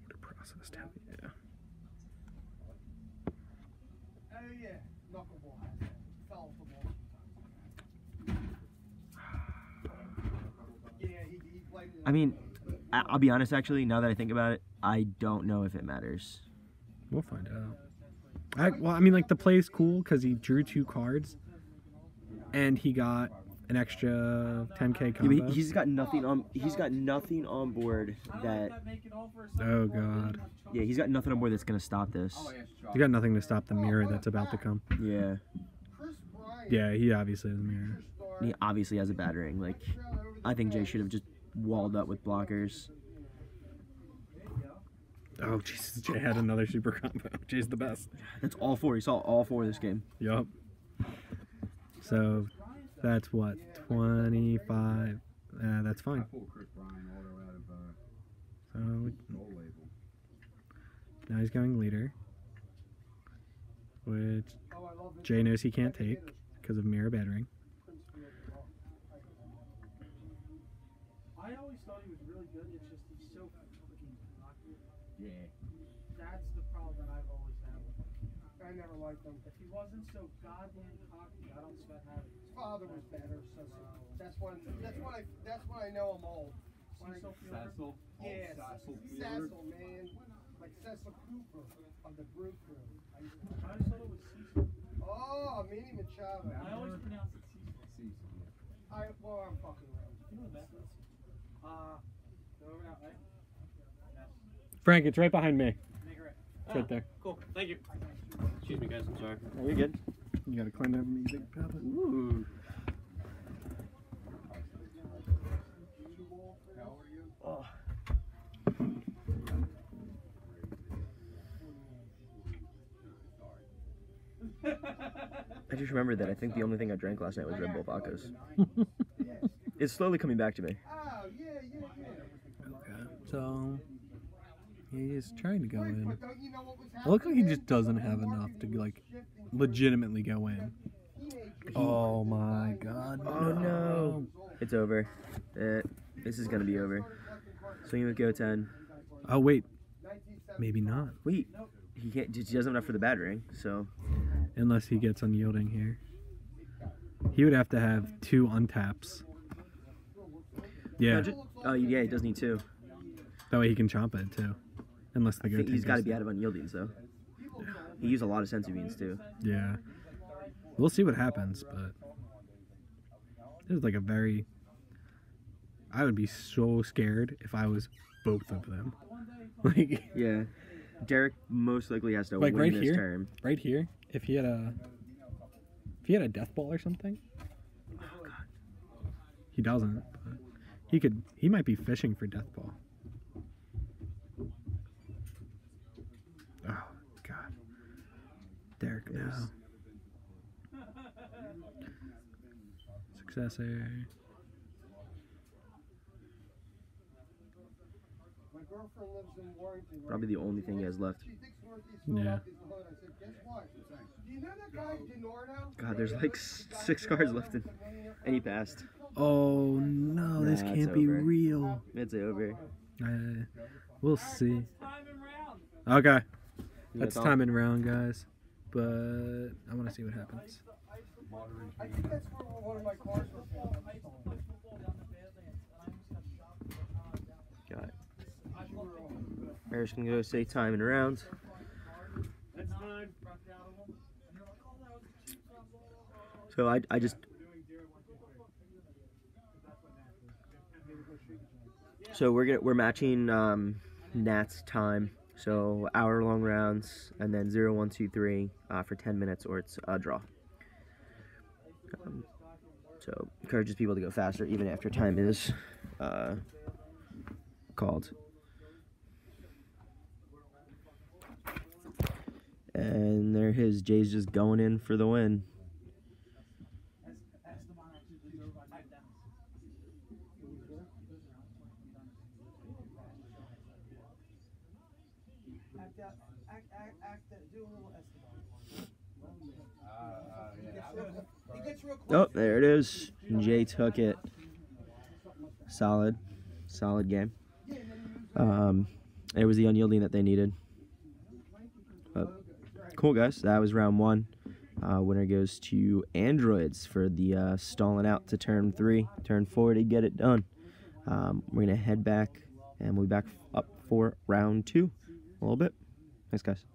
S1: Order processed. Hell yeah.
S3: Oh, yeah. Knuckleball has that. Fell off the ball sometimes. Yeah, he played it.
S2: I mean, I'll be honest. Actually, now that I think about it, I don't know if it matters.
S1: We'll find out. Well, I mean, like the play is cool because he drew 2 cards, and he got an extra 10k
S2: Yeah,
S1: combo.
S2: but he's got nothing on. He's got nothing on board that.
S1: Oh god,
S2: Yeah, he's got nothing on board that's gonna stop this.
S4: I'll ask Chuck.
S1: you got nothing to stop the mirror that's about to come.
S2: Yeah,
S3: Chris Bryant.
S1: Yeah, he obviously has a mirror.
S2: and he obviously has a battering. Like, I think Jay should have just walled up with blockers.
S1: Oh Jesus, Jay had another super combo. Jay's the best.
S2: That's all 4. He saw all 4 this game.
S1: Yup. So that's what 25. That's
S4: I
S1: fine.
S4: pulled Chris Bryan auto out of
S1: So
S4: Gold Label.
S1: now he's going leader, which
S3: Oh, I love it.
S1: Jay knows he can't take because of mirror battering.
S5: I always thought he was really good. It's just he's so fucking cocky.
S4: Yeah.
S5: That's the problem that I've always had with him.
S3: I never liked him.
S5: If he wasn't so goddamn cocky, I don't sweat having him.
S3: His father was better, so that's when I know I'm old. When I-
S5: Cecil Fielder.
S3: Yeah,
S4: Cecil Fielder.
S3: Cecil, man. Like Cecil Cooper of the Brew Crew.
S5: I always thought it was Cecil.
S3: Oh, Manny Machado.
S5: I always pronounced it Cecil.
S4: Cecil.
S3: Well, I'm fucking around.
S5: You know that. Go over that way. Yes.
S1: Frank, it's right behind me.
S5: Make it right.
S1: It's right there.
S5: Cool. Thank you.
S2: Excuse me, guys. I'm sorry. Are you good?
S1: You gotta climb down me, big papa.
S2: Ooh. Oh. I just remembered that I think the only thing I drank last night was Red Bull vodkas. It's slowly coming back to me.
S3: Oh, yeah.
S1: Okay. So he's trying to go in.
S3: But don't you know what was
S1: It looks like he
S3: happening?
S1: just doesn't have enough to like legitimately go in. Oh my god.
S2: Oh no. It's over. This is gonna be over. Swinging with Go 10.
S1: Oh wait, maybe not.
S2: Wait, he can't. He doesn't have enough for the battering, so
S1: Unless he gets unyielding here. He would have to have 2 untaps. Yeah,
S2: yeah, he does need 2.
S1: that way he can chomp it too. Unless
S2: I
S1: they go
S2: think he's got to
S1: goes
S2: be out of unyieldings though. He used a lot of senzu beans too.
S1: Yeah. We'll see what happens, but this is like a very. I would be so scared if I was both of them. Like
S2: Yeah, Derek most likely has to
S1: Like
S2: win
S1: right
S2: this
S1: here?
S2: term.
S1: right here, if he had a death ball or something. He doesn't. But he could. He might be fishing for death ball. Oh God, Derek, no. Successor.
S3: My girlfriend lives in Warrington. right?
S2: Probably the only thing he has left.
S3: She thinks Northeast
S1: Yeah.
S3: Philadelphia is the hood. I said, guess what? Do you know that guy DiNordo?
S2: God, there's like 6 cards left, and he passed.
S1: Oh no, this
S2: Nah,
S1: can't
S2: it's
S1: be
S2: over.
S1: real.
S2: It's over.
S1: We'll see.
S5: Time and round.
S1: Okay,
S2: You
S1: that's
S2: got
S1: time in round, guys. But I want to see what happens.
S3: I think that's where one of my cars was from.
S5: I used to play football down the Badlands, and I almost got shot 4 times.
S2: Got it.
S5: I loved it.
S2: Eric's gonna go say time in round.
S5: That's time. Brought you out of them. And they're like, oh, that was a cheap one.
S2: So I just. So we're matching Nat's time. So hour-long rounds, and then 0, 1, 2, 3 for 10 minutes, or it's a draw. So encourages people to go faster even after time is called. And there his Jay's just going in for the win.
S3: Do a little Esteban. He gets real close.
S2: Oh, there it is. Jay took it. Solid game. It was the unyielding that they needed. But cool, guys. That was round 1. Winner goes to Androids for the stalling out to turn 3, turn 4 to get it done. We're gonna head back and we'll be back up for round 2 a little bit. Thanks, guys.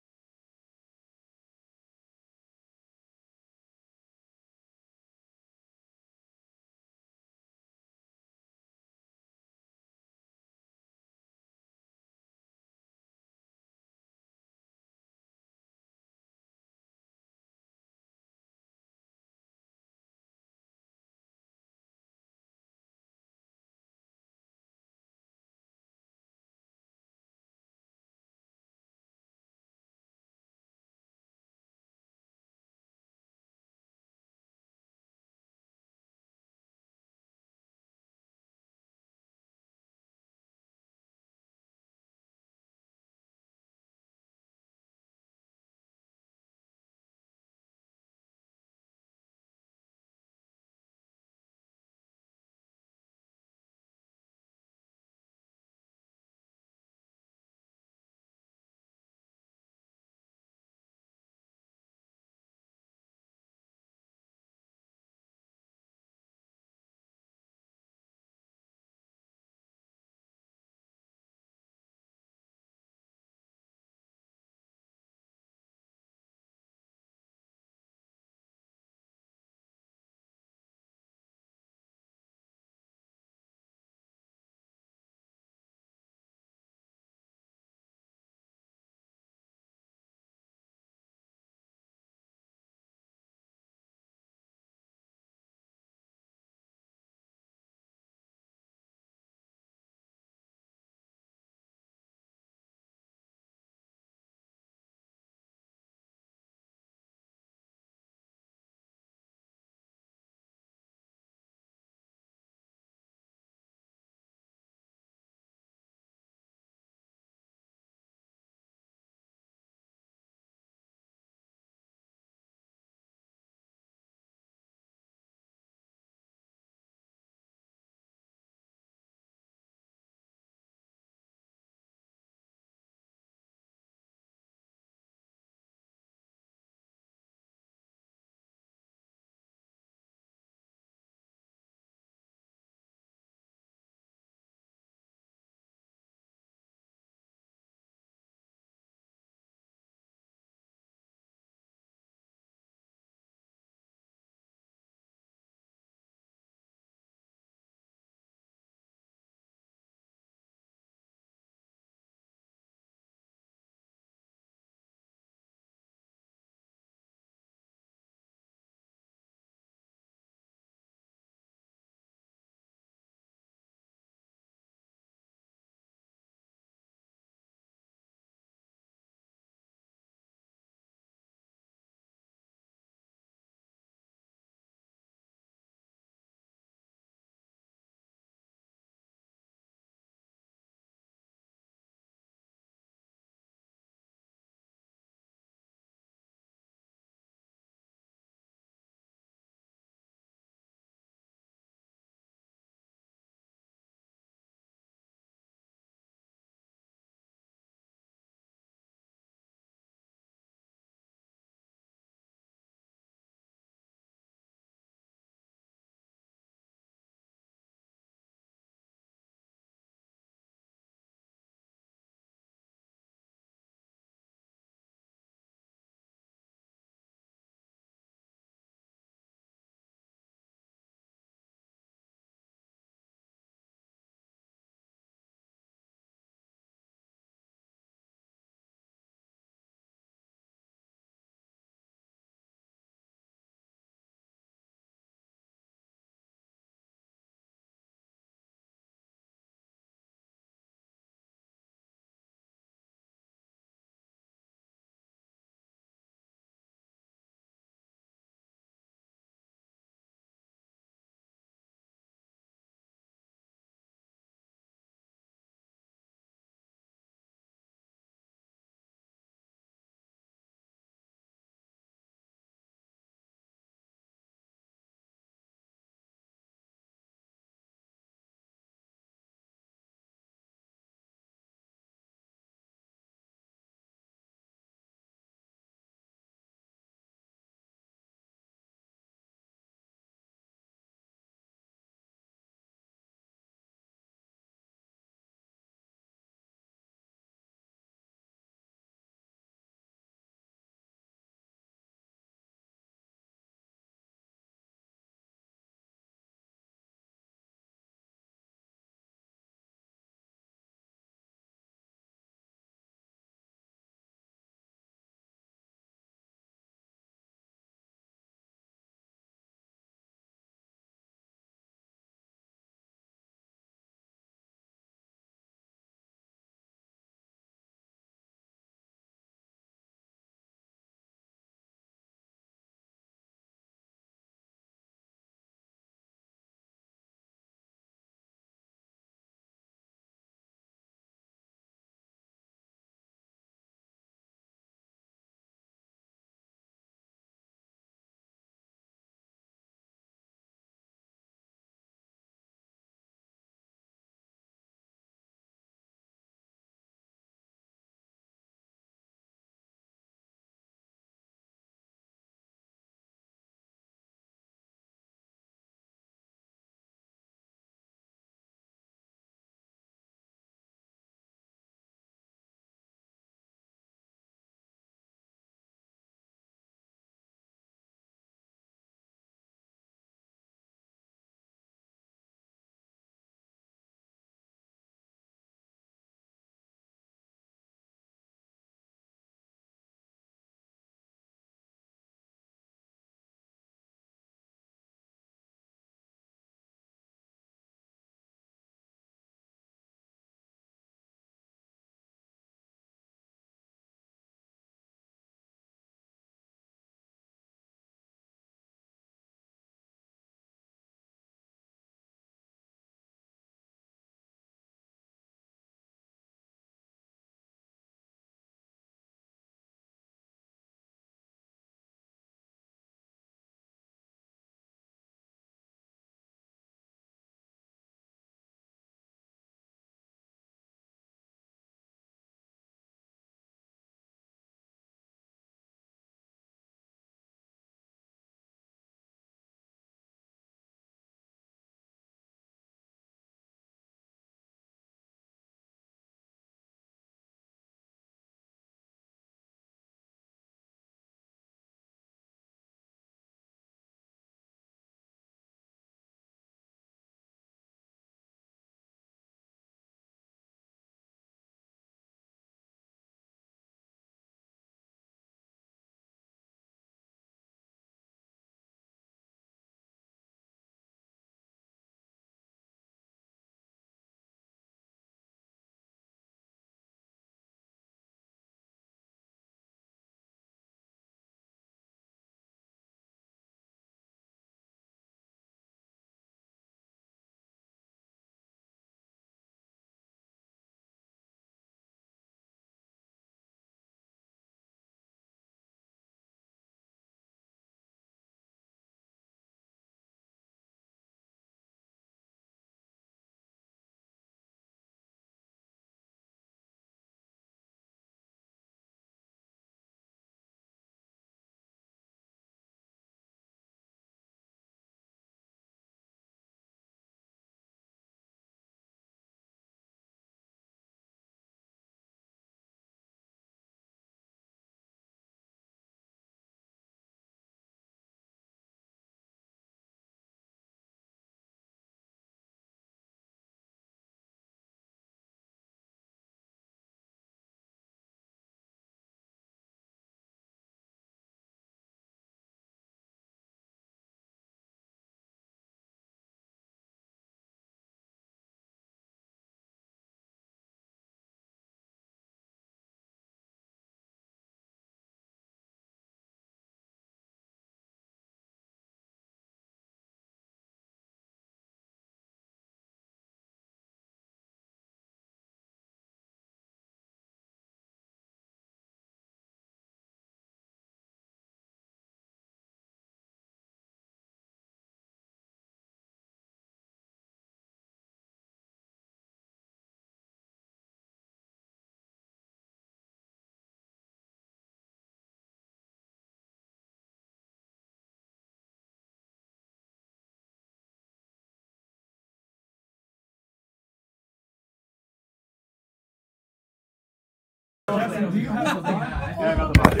S7: Do you have the bar?
S4: Yeah, I got the body.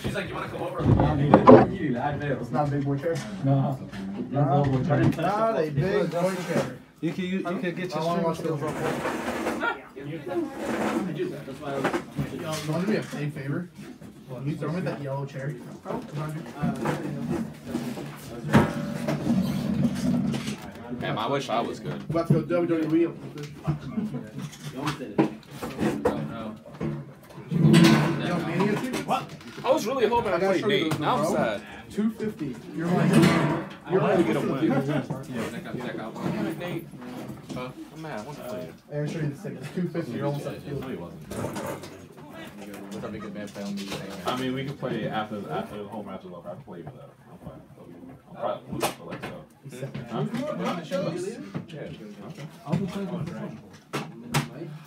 S4: She's like, you want to come over?
S3: It's not a big boy chair.
S7: No.
S3: Not a big boy chair.
S7: You can get
S3: I want to watch those real quick. You want to do me a big favor? Can you throw me that yellow chair?
S4: Damn, I wish I was good.
S3: Let's go WWE. What?
S4: I was really hoping I
S3: I gotta
S4: played
S3: show you
S4: Nate.
S3: those,
S4: Now I'm
S3: bro.
S4: sad.
S3: 250. You're like,
S4: You're
S3: like,
S4: to get a
S3: what's
S4: win.
S3: the-
S4: Yeah, check out. Damn it, Nate. I'm mad. I want to play it.
S3: I gotta show you the stick. It's 250. You're almost at field.
S4: What's up, big bad play on me?
S8: I mean, we can play after the whole match is over. I can play with that. I'm fine. I'm probably losing for like so.
S7: I'll be playing with Frank.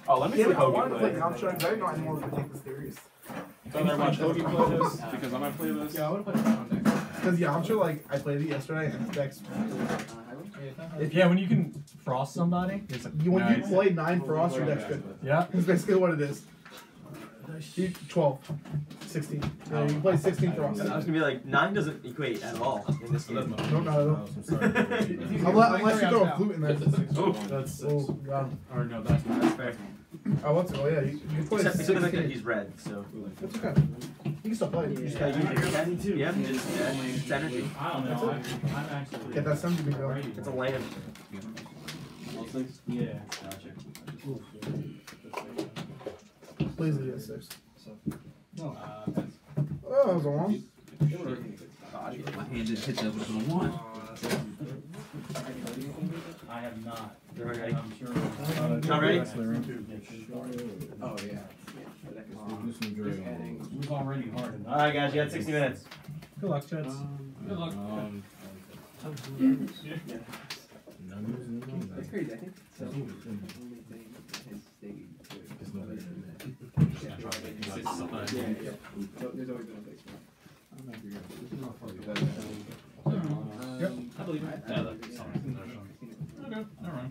S8: Oh, let me see
S3: Yeah, I
S8: Hoagie
S3: wanted to play
S8: play.
S3: Yamcha. I didn't know anyone would take this serious.
S8: Can I watch Hoagie play this? Because I might play this.
S3: Yeah, I would have played because Yamcha, like, I played it yesterday and Dex.
S7: Yeah, when you can frost somebody, it's like,
S3: When
S7: nice.
S3: you play 9 Frost, your deck's good.
S7: Yeah.
S3: That's basically what it is. 12. 16. Yeah, you can play 16 Frost.
S2: I was gonna be like, 9 doesn't equate at all in this game.
S3: Don't know. Unless you throw a flute in there.
S7: That's
S3: Oh, God.
S7: Or no, that's not fair.
S3: Oh, what's it? Oh, yeah. You can play
S2: Except the fact that
S3: 16.
S2: he's red, so.
S3: It's okay. You can still play. You just gotta use it.
S2: Yeah, it's energy.
S7: I don't know. I'm actually.
S3: Get that sun to be going.
S2: It's a land.
S7: Yeah.
S3: Please leave it at 6.
S7: No.
S3: Oh, that was a 1.
S8: My hand didn't hit that with a one.
S5: I have not.
S2: They're ready.
S5: I'm sure.
S2: Not ready?
S5: Oh yeah.
S7: We've already hard enough.
S2: Alright, guys, you got 60 minutes.
S7: Good luck, Chats. Good luck.
S9: That's crazy. I think so. There's always been a big spot.
S7: I believe it. Yeah, that's something. Okay, alright.